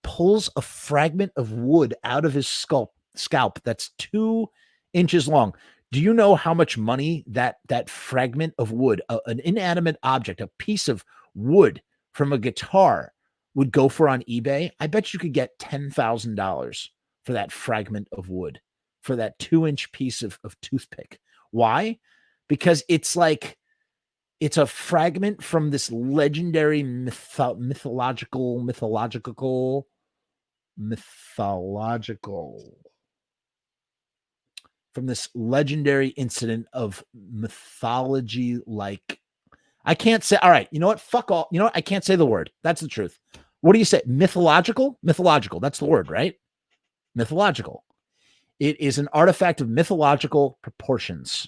Pulls a fragment of wood out of his scalp that's 2 inches long. Do you know how much money that fragment of wood, an inanimate object, a piece of wood from a guitar would go for on eBay? I bet you could get $10,000 for that fragment of wood, for that 2-inch piece of toothpick. Why? Because it's a fragment from this legendary mythological from this legendary incident of mythology. I can't say, all right, you know what? Fuck all. You know what? I can't say the word. That's the truth. What do you say? Mythological? Mythological. That's the word, right? Mythological. It is an artifact of mythological proportions.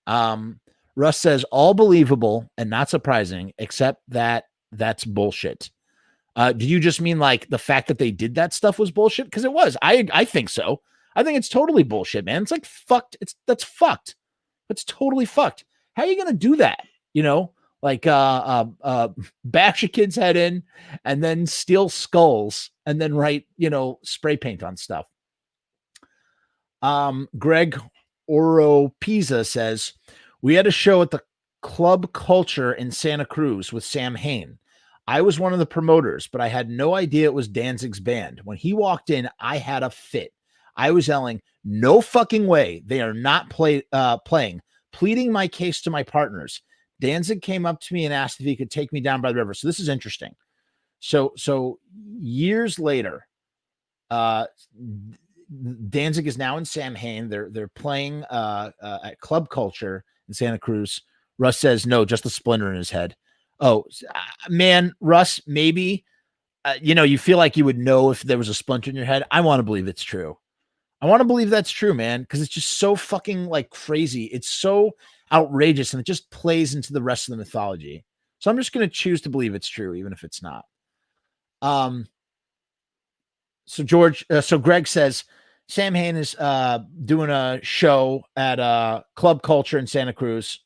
Russ says, all believable and not surprising, except that that's bullshit. Do you just mean like the fact that they did that stuff was bullshit? Because it was. I think so. I think it's totally bullshit, man. It's like fucked. That's fucked. It's totally fucked. How are you gonna do that? You know, like bash a kid's head in and then steal skulls and then write, spray paint on stuff. Greg Oropeza says, we had a show at the Club Culture in Santa Cruz with Samhain. I was one of the promoters, but I had no idea it was Danzig's band. When he walked in, I had a fit. I was yelling, no fucking way. They are not playing, pleading my case to my partners. Danzig came up to me and asked if he could take me down by the river. So this is interesting. So years later, Danzig is now in Samhain. They're playing at Club Culture in Santa Cruz. Russ says, no, just a splinter in his head. Oh, man, Russ, maybe, you feel like you would know if there was a splinter in your head. I want to believe it's true. I want to believe that's true, man, because it's just so fucking like crazy. It's so outrageous, and it just plays into the rest of the mythology. So I'm just going to choose to believe it's true, even if it's not. So Greg says, Samhain is doing a show at Club Culture in Santa Cruz.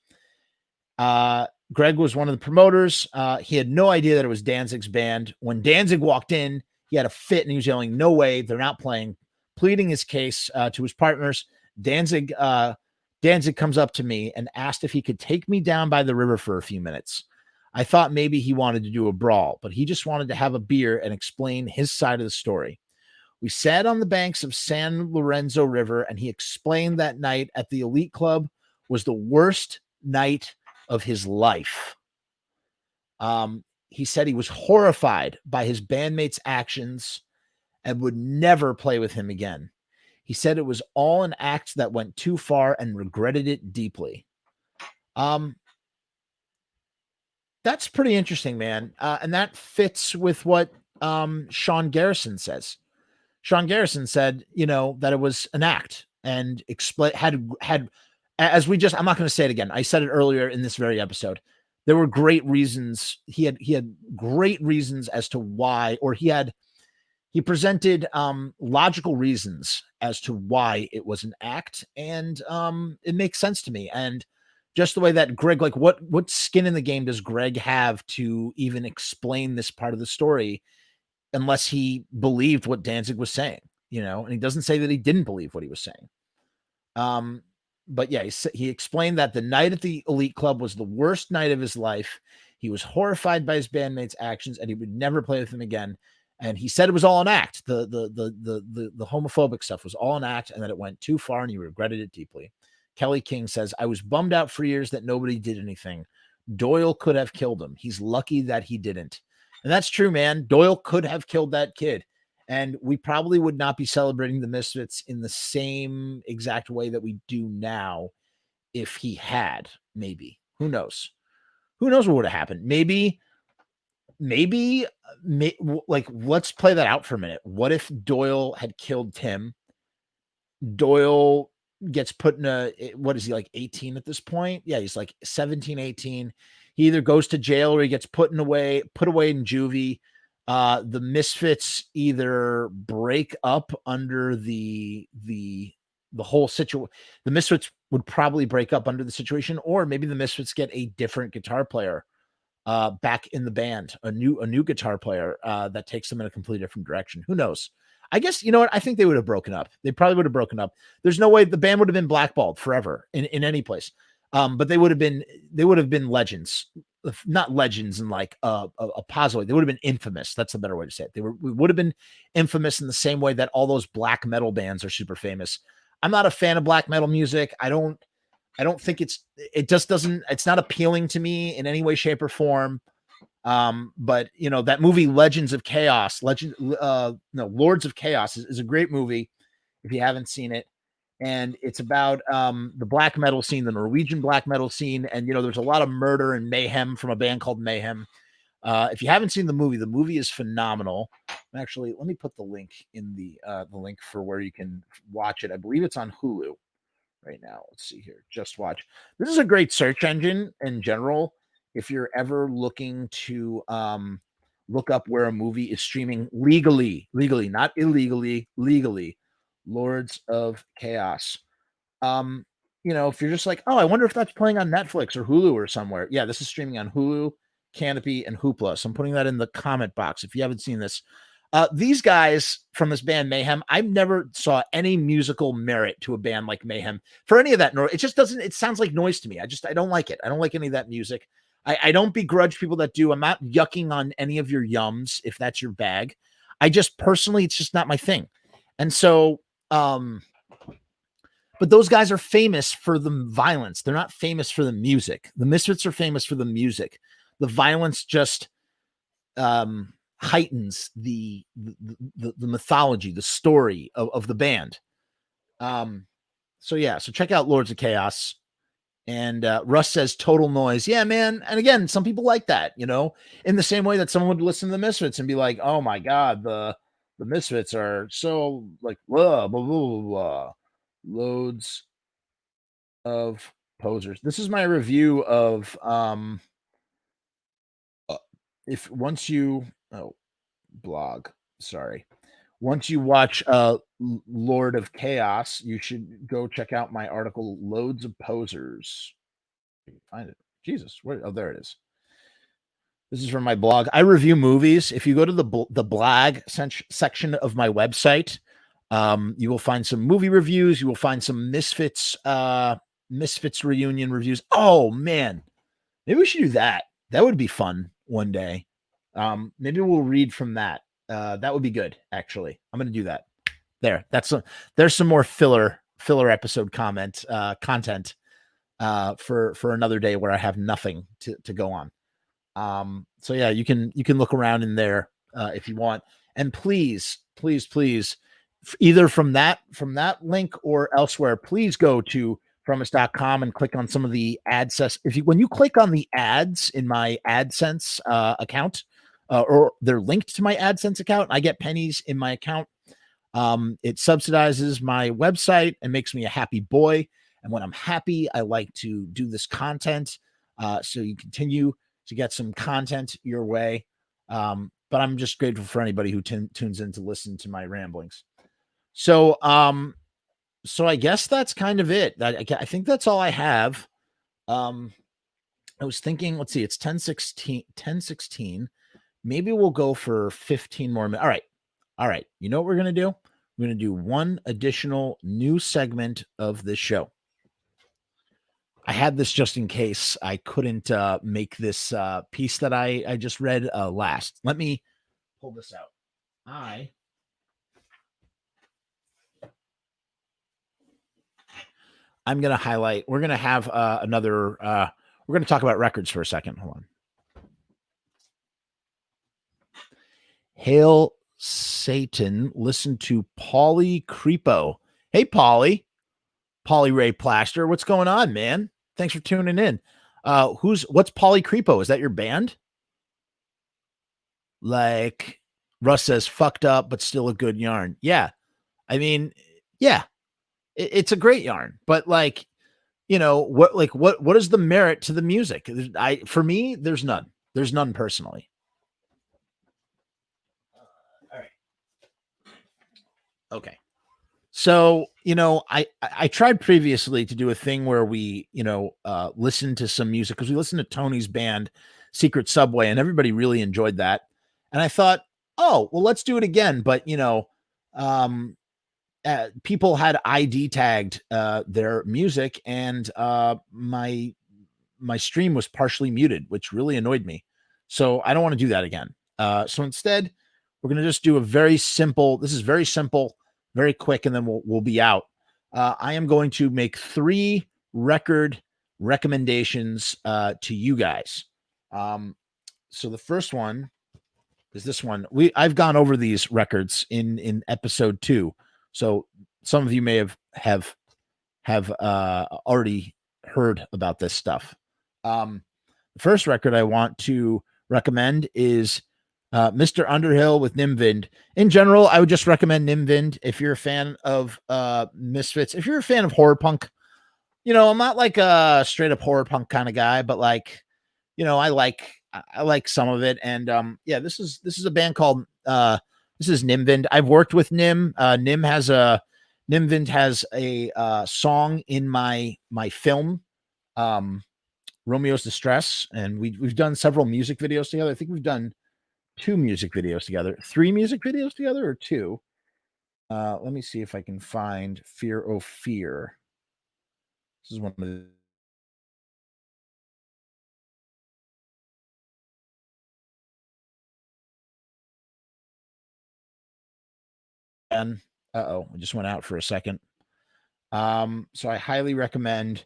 Greg was one of the promoters. He had no idea that it was Danzig's band. When Danzig walked in, he had a fit and he was yelling, no way, they're not playing, pleading his case to his partners. Danzig comes up to me and asked if he could take me down by the river for a few minutes. I thought maybe he wanted to do a brawl, but he just wanted to have a beer and explain his side of the story. We sat on the banks of San Lorenzo River, and he explained that night at the Elite Club was the worst night of his life. He said he was horrified by his bandmates' actions and would never play with him again. He said it was all an act that went too far and regretted it deeply. That's pretty interesting, man. And that fits with what Shawn Garrison says. Shawn Garrison said, that it was an act and I'm not going to say it again. I said it earlier in this very episode. There were great reasons. He had great reasons as to why, or he presented logical reasons as to why it was an act. And it makes sense to me. And just the way that Greg, like what skin in the game does Greg have to even explain this part of the story unless he believed what Danzig was saying, and he doesn't say that he didn't believe what he was saying. But yeah, he explained that the night at the Elite Club was the worst night of his life. He was horrified by his bandmates' actions and he would never play with them again. And he said it was all an act. The homophobic stuff was all an act and that it went too far and he regretted it deeply. Kelly King says, I was bummed out for years that nobody did anything. Doyle could have killed him. He's lucky that he didn't. And that's true, man. Doyle could have killed that kid. And we probably would not be celebrating the Misfits in the same exact way that we do now if he had, maybe. Who knows? Who knows what would have happened? Maybe, like, let's play that out for a minute. What if Doyle had killed Tim? Doyle gets put in a, what is he, like 18 at this point? Yeah, he's like 17, 18. He either goes to jail or he gets put away in juvie. The Misfits either break up under the whole situation. The Misfits would probably break up under the situation, or maybe the Misfits get a different guitar player back in the band, a new guitar player that takes them in a completely different direction. Who knows? I guess, you know what? I think they would have broken up. They probably would have broken up. There's no way the band would have been blackballed forever in any place. But they would have been legends, not legends in like a positive way. They would have been infamous. That's a better way to say it. We would have been infamous in the same way that all those black metal bands are super famous. I'm not a fan of black metal music. I don't think it's not appealing to me in any way, shape, or form. But you know, that movie Lords of Chaos is a great movie if you haven't seen it. And it's about the black metal scene, the Norwegian black metal scene. And you know, there's a lot of murder and mayhem from a band called Mayhem. If you haven't seen the movie is phenomenal. Actually, let me put the link in the link for where you can watch it. I believe it's on Hulu right now. Let's see here. Just watch. This is a great search engine in general. If you're ever looking to look up where a movie is streaming legally, not illegally, legally, Lords of Chaos. You know, if you're just like, oh, I wonder if that's playing on Netflix or Hulu or somewhere. Yeah, this is streaming on Hulu, Canopy, and Hoopla. So I'm putting that in the comment box if you haven't seen this. These guys from this band Mayhem, I never saw any musical merit to a band like Mayhem for any of that. It just doesn't, it sounds like noise to me. I don't like it. I don't like any of that music. I don't begrudge people that do. I'm not yucking on any of your yums if that's your bag. I just personally, it's just not my thing. And so, but those guys are famous for the violence. They're not famous for the music. The Misfits are famous for the music. The violence just heightens the mythology, the story of the band. So check out Lords of Chaos. And Russ says total noise. Yeah, man. And again, some people like that, you know, in the same way that someone would listen to the Misfits and be like, oh my God, the Misfits are so like blah, blah, blah, blah, blah. Loads of posers. This is my review of if once you blog, sorry. Once you watch Lord of Chaos, you should go check out my article, Loads of Posers. You can find it. Jesus, where? Oh, there it is. This is from my blog. I review movies. If you go to the blog section of my website, you will find some movie reviews. You will find some Misfits reunion reviews. Oh man, maybe we should do that. That would be fun one day. Maybe we'll read from that. That would be good. Actually, I'm going to do that. There's some more filler episode content for another day where I have nothing to go on. So yeah, you can look around in there if you want, and please, either from that link or elsewhere, please go to Frumess.com and click on some of the AdSense. When you click on the ads in my AdSense account, or they're linked to my AdSense account, I get pennies in my account. It subsidizes my website and makes me a happy boy. And when I'm happy, I like to do this content. So you continue to get some content your way. But I'm just grateful for anybody who tunes in to listen to my ramblings. So I guess that's kind of it. I think that's all I have. I was thinking, let's see, it's 10:16. Maybe we'll go for 15 more minutes. All right. You know what we're going to do? We're going to do one additional new segment of this show. I had this just in case I couldn't make this piece that I just read last. Let me pull this out. I'm going to highlight. We're going to have another. We're going to talk about records for a second. Hold on. Hail Satan. Listen to Pauly Creepo. Hey, Pauly. Pauly Ray Plaster. What's going on, man? Thanks for tuning in. What's Pauly Creepo? Is that your band? Like Russ says, fucked up, but still a good yarn. Yeah. I mean, yeah, it's a great yarn, but like, what is the merit to the music? For me, there's none. There's none personally. All right. Okay. So, I tried previously to do a thing where we, listen to some music because we listened to Tony's band, Secret Subway, and everybody really enjoyed that. And I thought, oh, well, let's do it again. But, people had ID tagged their music, and my stream was partially muted, which really annoyed me. So I don't want to do that again. So instead, we're going to just do a very simple. This is very simple, very quick, and then we'll be out. I am going to make 3 record recommendations to you guys. So the first one is this one. I've gone over these records in episode 2. So some of you may have already heard about this stuff. The first record I want to recommend is Mr. Underhill with Nimvind. In general, I would just recommend Nimvind if you're a fan of Misfits. If you're a fan of horror punk, I'm not like a straight up horror punk kind of guy, but like, I like some of it. And this is a band called this is Nimvind. I've worked with Nim. Nimvind has a song in my film, Romeo's Distress, and we've done several music videos together. I think we've done 2 music videos together, 3 music videos together, or 2. Let me see if I can find Fear O Fear. This is one of the it just went out for a second. So I highly recommend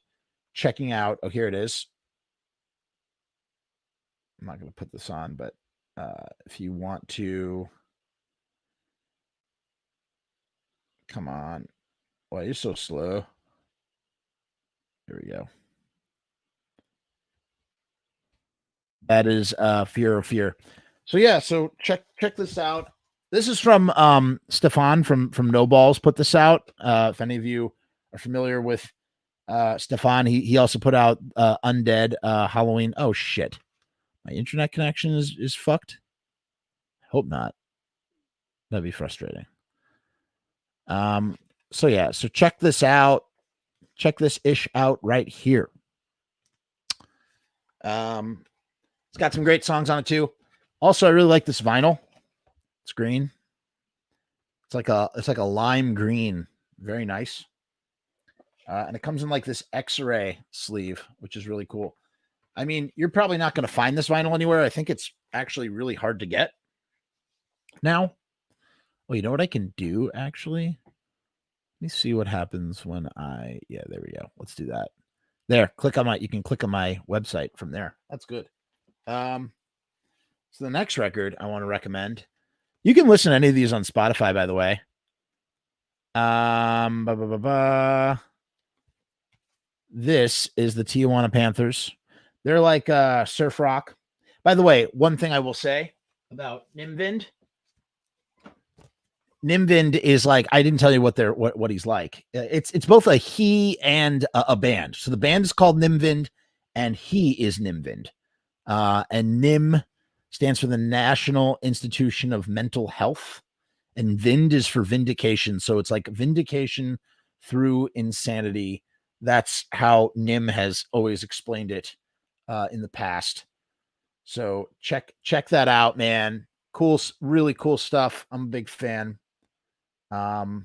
checking out. Oh, here it is. I'm not going to put this on, but if you want to, come on. Why you're so slow? Here we go. That is Fear of Fear. So yeah, so check this out. This is from Stefan from No Balls put this out. If any of you are familiar with Stefan, he also put out Undead Halloween. Oh shit. My internet connection is fucked. Hope not. That'd be frustrating. So yeah, so check this out. Check this ish out right here. It's got some great songs on it too. Also, I really like this vinyl. It's green. It's like a lime green. Very nice. And it comes in like this X-ray sleeve, which is really cool. I mean, you're probably not going to find this vinyl anywhere. I think it's actually really hard to get now. Oh, you know what I can do, actually? Let me see what happens when yeah, there we go. Let's do that. There, you can click on my website from there. That's good. So the next record I want to recommend, you can listen to any of these on Spotify, by the way. This is the Tijuana Panthers. They're like surf rock. By the way, one thing I will say about Nimvind is like, I didn't tell you what he's like. It's both a he and a band. So the band is called Nimvind, and he is Nimvind. And NIM stands for the National Institution of Mental Health, and Vind is for vindication. So it's like vindication through insanity. That's how NIM has always explained it in the past. So check that out, man. Cool, really cool stuff. I'm a big fan. So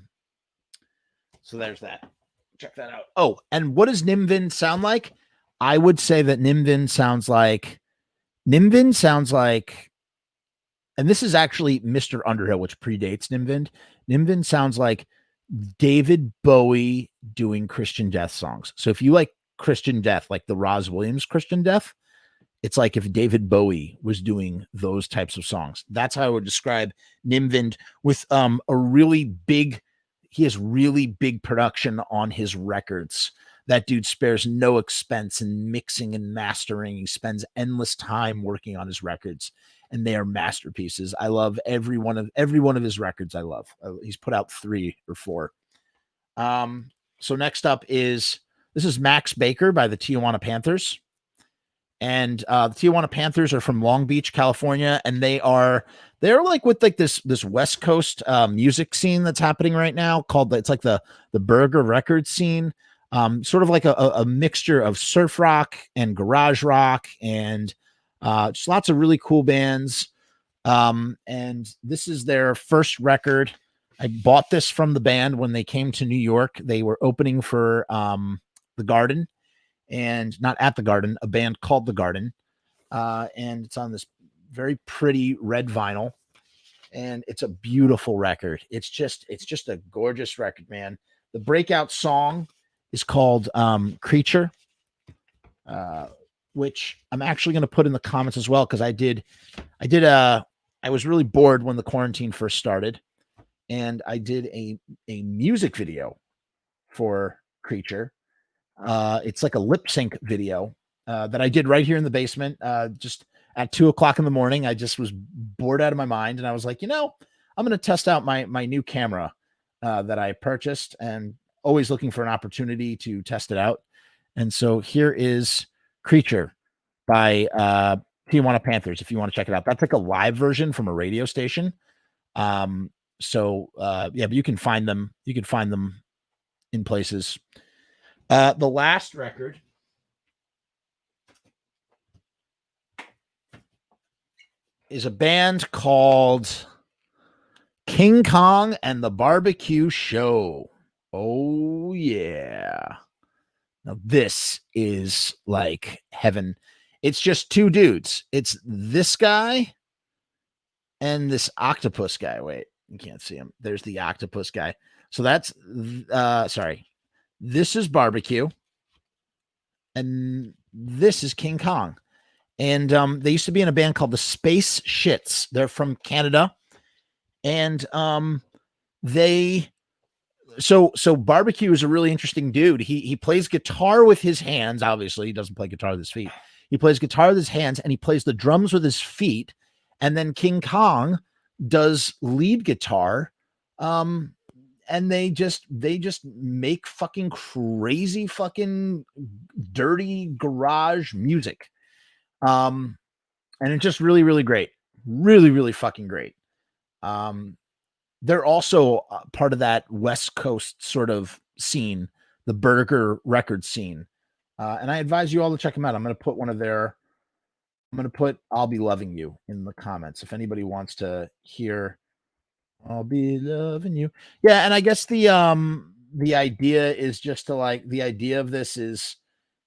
there's that. Check that out. Oh, and what does Nimvind sound like? I would say that Nimvind sounds like, and this is actually Mr. Underhill, which predates Nimvind. Nimvind sounds like David Bowie doing Christian death songs. So if you like Christian death, like the Roz Williams Christian death, it's like if David Bowie was doing those types of songs. That's how I would describe Nimvind, with a really big, he has really big production on his records. That dude spares no expense in mixing and mastering. He spends endless time working on his records, and they are masterpieces. I love every one of his records. I love. He's put out 3 or 4. So next up is, this is Max Baker by the Tijuana Panthers. And the Tijuana Panthers are from Long Beach, California, and they're like with like this West Coast music scene that's happening right now, called, it's like the Burger Record scene, sort of like a mixture of surf rock and garage rock, and just lots of really cool bands. And this is their first record. I bought this from the band when they came to New York. They were opening for the Garden. And not at the Garden, a band called the Garden. And it's on this very pretty red vinyl. And it's a beautiful record. It's just a gorgeous record, man. The breakout song is called Creature, which I'm actually going to put in the comments as well, because I was really bored when the quarantine first started, and I did a music video for Creature. It's like a lip sync video that I did right here in the basement, just at 2:00 in the morning. I just was bored out of my mind, and I was like, I'm going to test out my new camera that I purchased, and always looking for an opportunity to test it out. And so here is Creature by Tijuana Panthers, if you want to check it out. That's like a live version from a radio station. So yeah, but you can find them in places. The last record is a band called King Kong and the Barbecue Show. Oh, yeah. Now, this is like heaven. It's just 2 dudes. It's this guy and this octopus guy. Wait, you can't see him. There's the octopus guy. So that's, sorry. This is Barbecue, and this is King Kong. And they used to be in a band called the Space Shits. They're from Canada. And so Barbecue is a really interesting dude. He plays guitar with his hands. Obviously, he doesn't play guitar with his feet. He plays guitar with his hands, and he plays the drums with his feet. And then King Kong does lead guitar. And they just make fucking crazy, fucking dirty garage music. And it's just really, really great. Really, really fucking great. They're also part of that West Coast sort of scene, the Burger Record scene. And I advise you all to check them out. I'm going to put I'll Be Loving You in the comments if anybody wants to hear I'll Be Loving You. Yeah, and I guess the idea is just to like, the idea of this is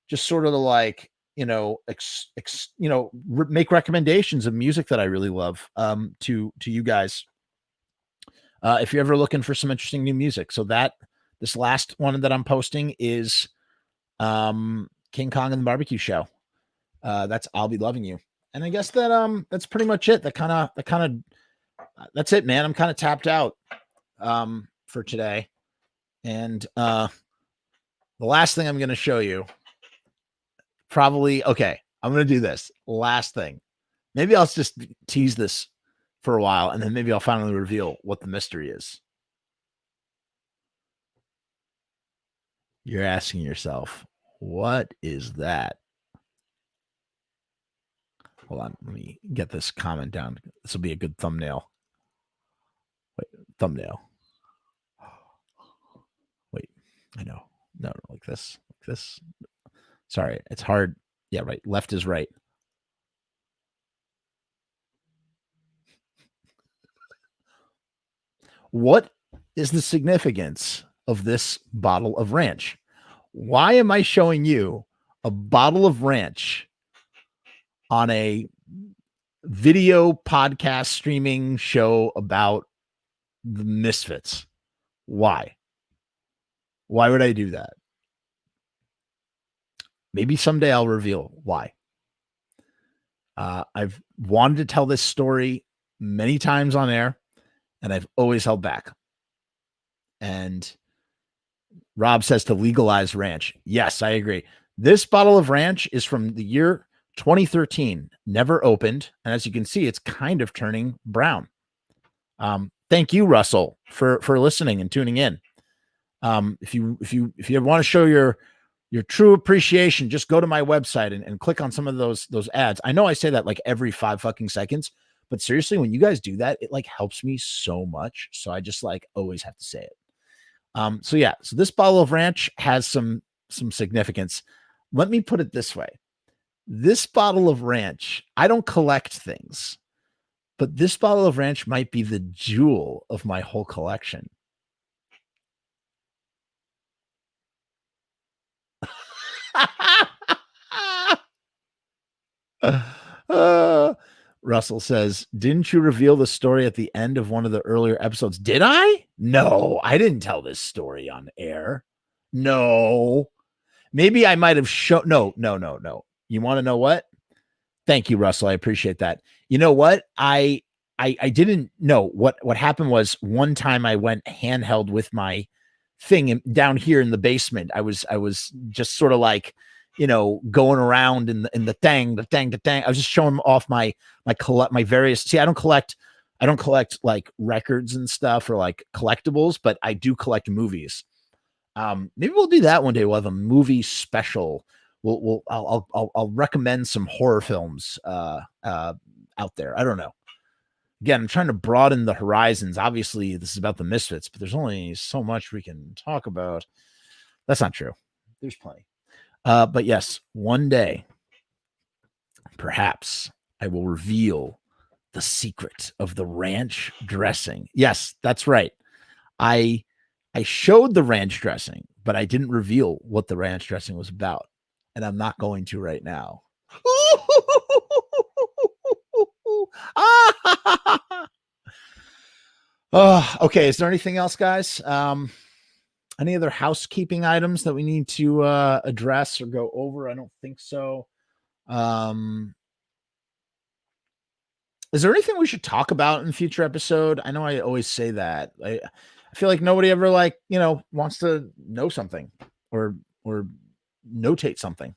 just sort of to like, make recommendations of music that I really love to you guys. If you're ever looking for some interesting new music. So this last one that I'm posting is King Kong and the Barbecue Show. That's I'll Be Loving You. And I guess that's pretty much it. That's it, man. I'm kind of tapped out for today. And the last thing I'm going to show you, I'm going to do this last thing. Maybe I'll just tease this for a while, and then maybe I'll finally reveal what the mystery is. You're asking yourself, what is that? Hold on, let me get this comment down. This will be a good thumbnail. Wait, thumbnail. Wait, I know. No, like this. Sorry, it's hard. Yeah, right. Left is right. What is the significance of this bottle of ranch? Why am I showing you a bottle of ranch on a video podcast streaming show about the Misfits? Why? Why would I do that? Maybe someday I'll reveal why. I've wanted to tell this story many times on air, and I've always held back. And Rob says to legalize ranch. Yes, I agree. This bottle of ranch is from the year 2013, never opened. And as you can see, it's kind of turning brown. Thank you, Russell, for listening and tuning in. If you want to show your true appreciation, just go to my website and click on some of those ads. I know I say that like every 5 fucking seconds, but seriously, when you guys do that, it like helps me so much. So I just like always have to say it. So yeah, so this bottle of ranch has some significance. Let me put it this way. This bottle of ranch, I don't collect things, but this bottle of ranch might be the jewel of my whole collection. Russell says, didn't you reveal the story at the end of one of the earlier episodes? Did I? No, I didn't tell this story on air. No, maybe I might have shown. No. You want to know what? Thank you, Russell. I appreciate that. You know what? I didn't know what happened was one time I went handheld with my thing down here in the basement. I was just sort of like, going around in the thing. I was just showing off my various. See, I don't collect like records and stuff or like collectibles, but I do collect movies. Maybe we'll do that one day. We'll have a movie special. I'll recommend some horror films out there. I don't know. Again, I'm trying to broaden the horizons. Obviously, this is about the Misfits, but there's only so much we can talk about. That's not true. There's plenty. But yes, one day, perhaps I will reveal the secret of the ranch dressing. Yes, that's right. I showed the ranch dressing, but I didn't reveal what the ranch dressing was about. And I'm not going to right now. Okay. Is there anything else, guys? Any other housekeeping items that we need to address or go over? I don't think so. Is there anything we should talk about in future episode? I know I always say that. I feel like nobody ever wants to know something or notate something.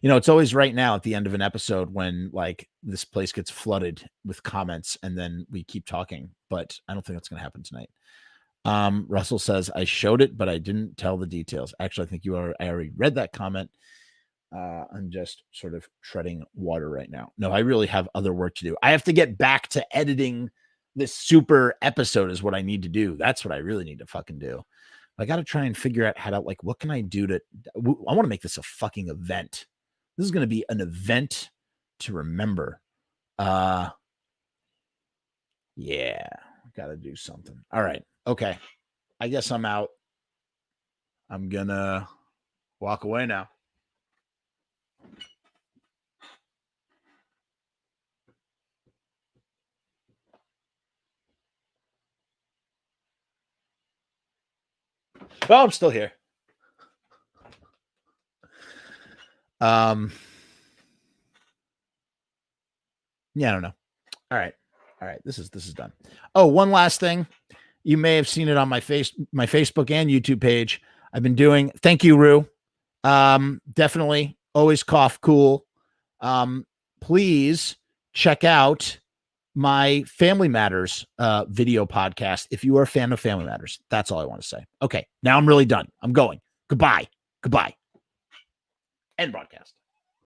It's always right now at the end of an episode when like this place gets flooded with comments and then we keep talking, but I don't think that's going to happen tonight. Russell says, I showed it, but I didn't tell the details. Actually, I think I already read that comment. I'm just sort of treading water right now. No, I really have other work to do. I have to get back to editing this super episode is what I need to do. That's what I really need to fucking do. I got to try and figure out how to what can I do I want to make this a fucking event. This is going to be an event to remember. Yeah, got to do something. All right. Okay. I guess I'm out. I'm going to walk away now. Well, I'm still here. Yeah, I don't know. All right. This is done. Oh, one last thing. You may have seen it on my Facebook and YouTube page. I've been doing. Thank you, Rue. Definitely always cough cool. Please check out my Family Matters video podcast if you are a fan of Family Matters. That's all I want to say. Okay, now I'm really done. I'm going. Goodbye. End broadcast.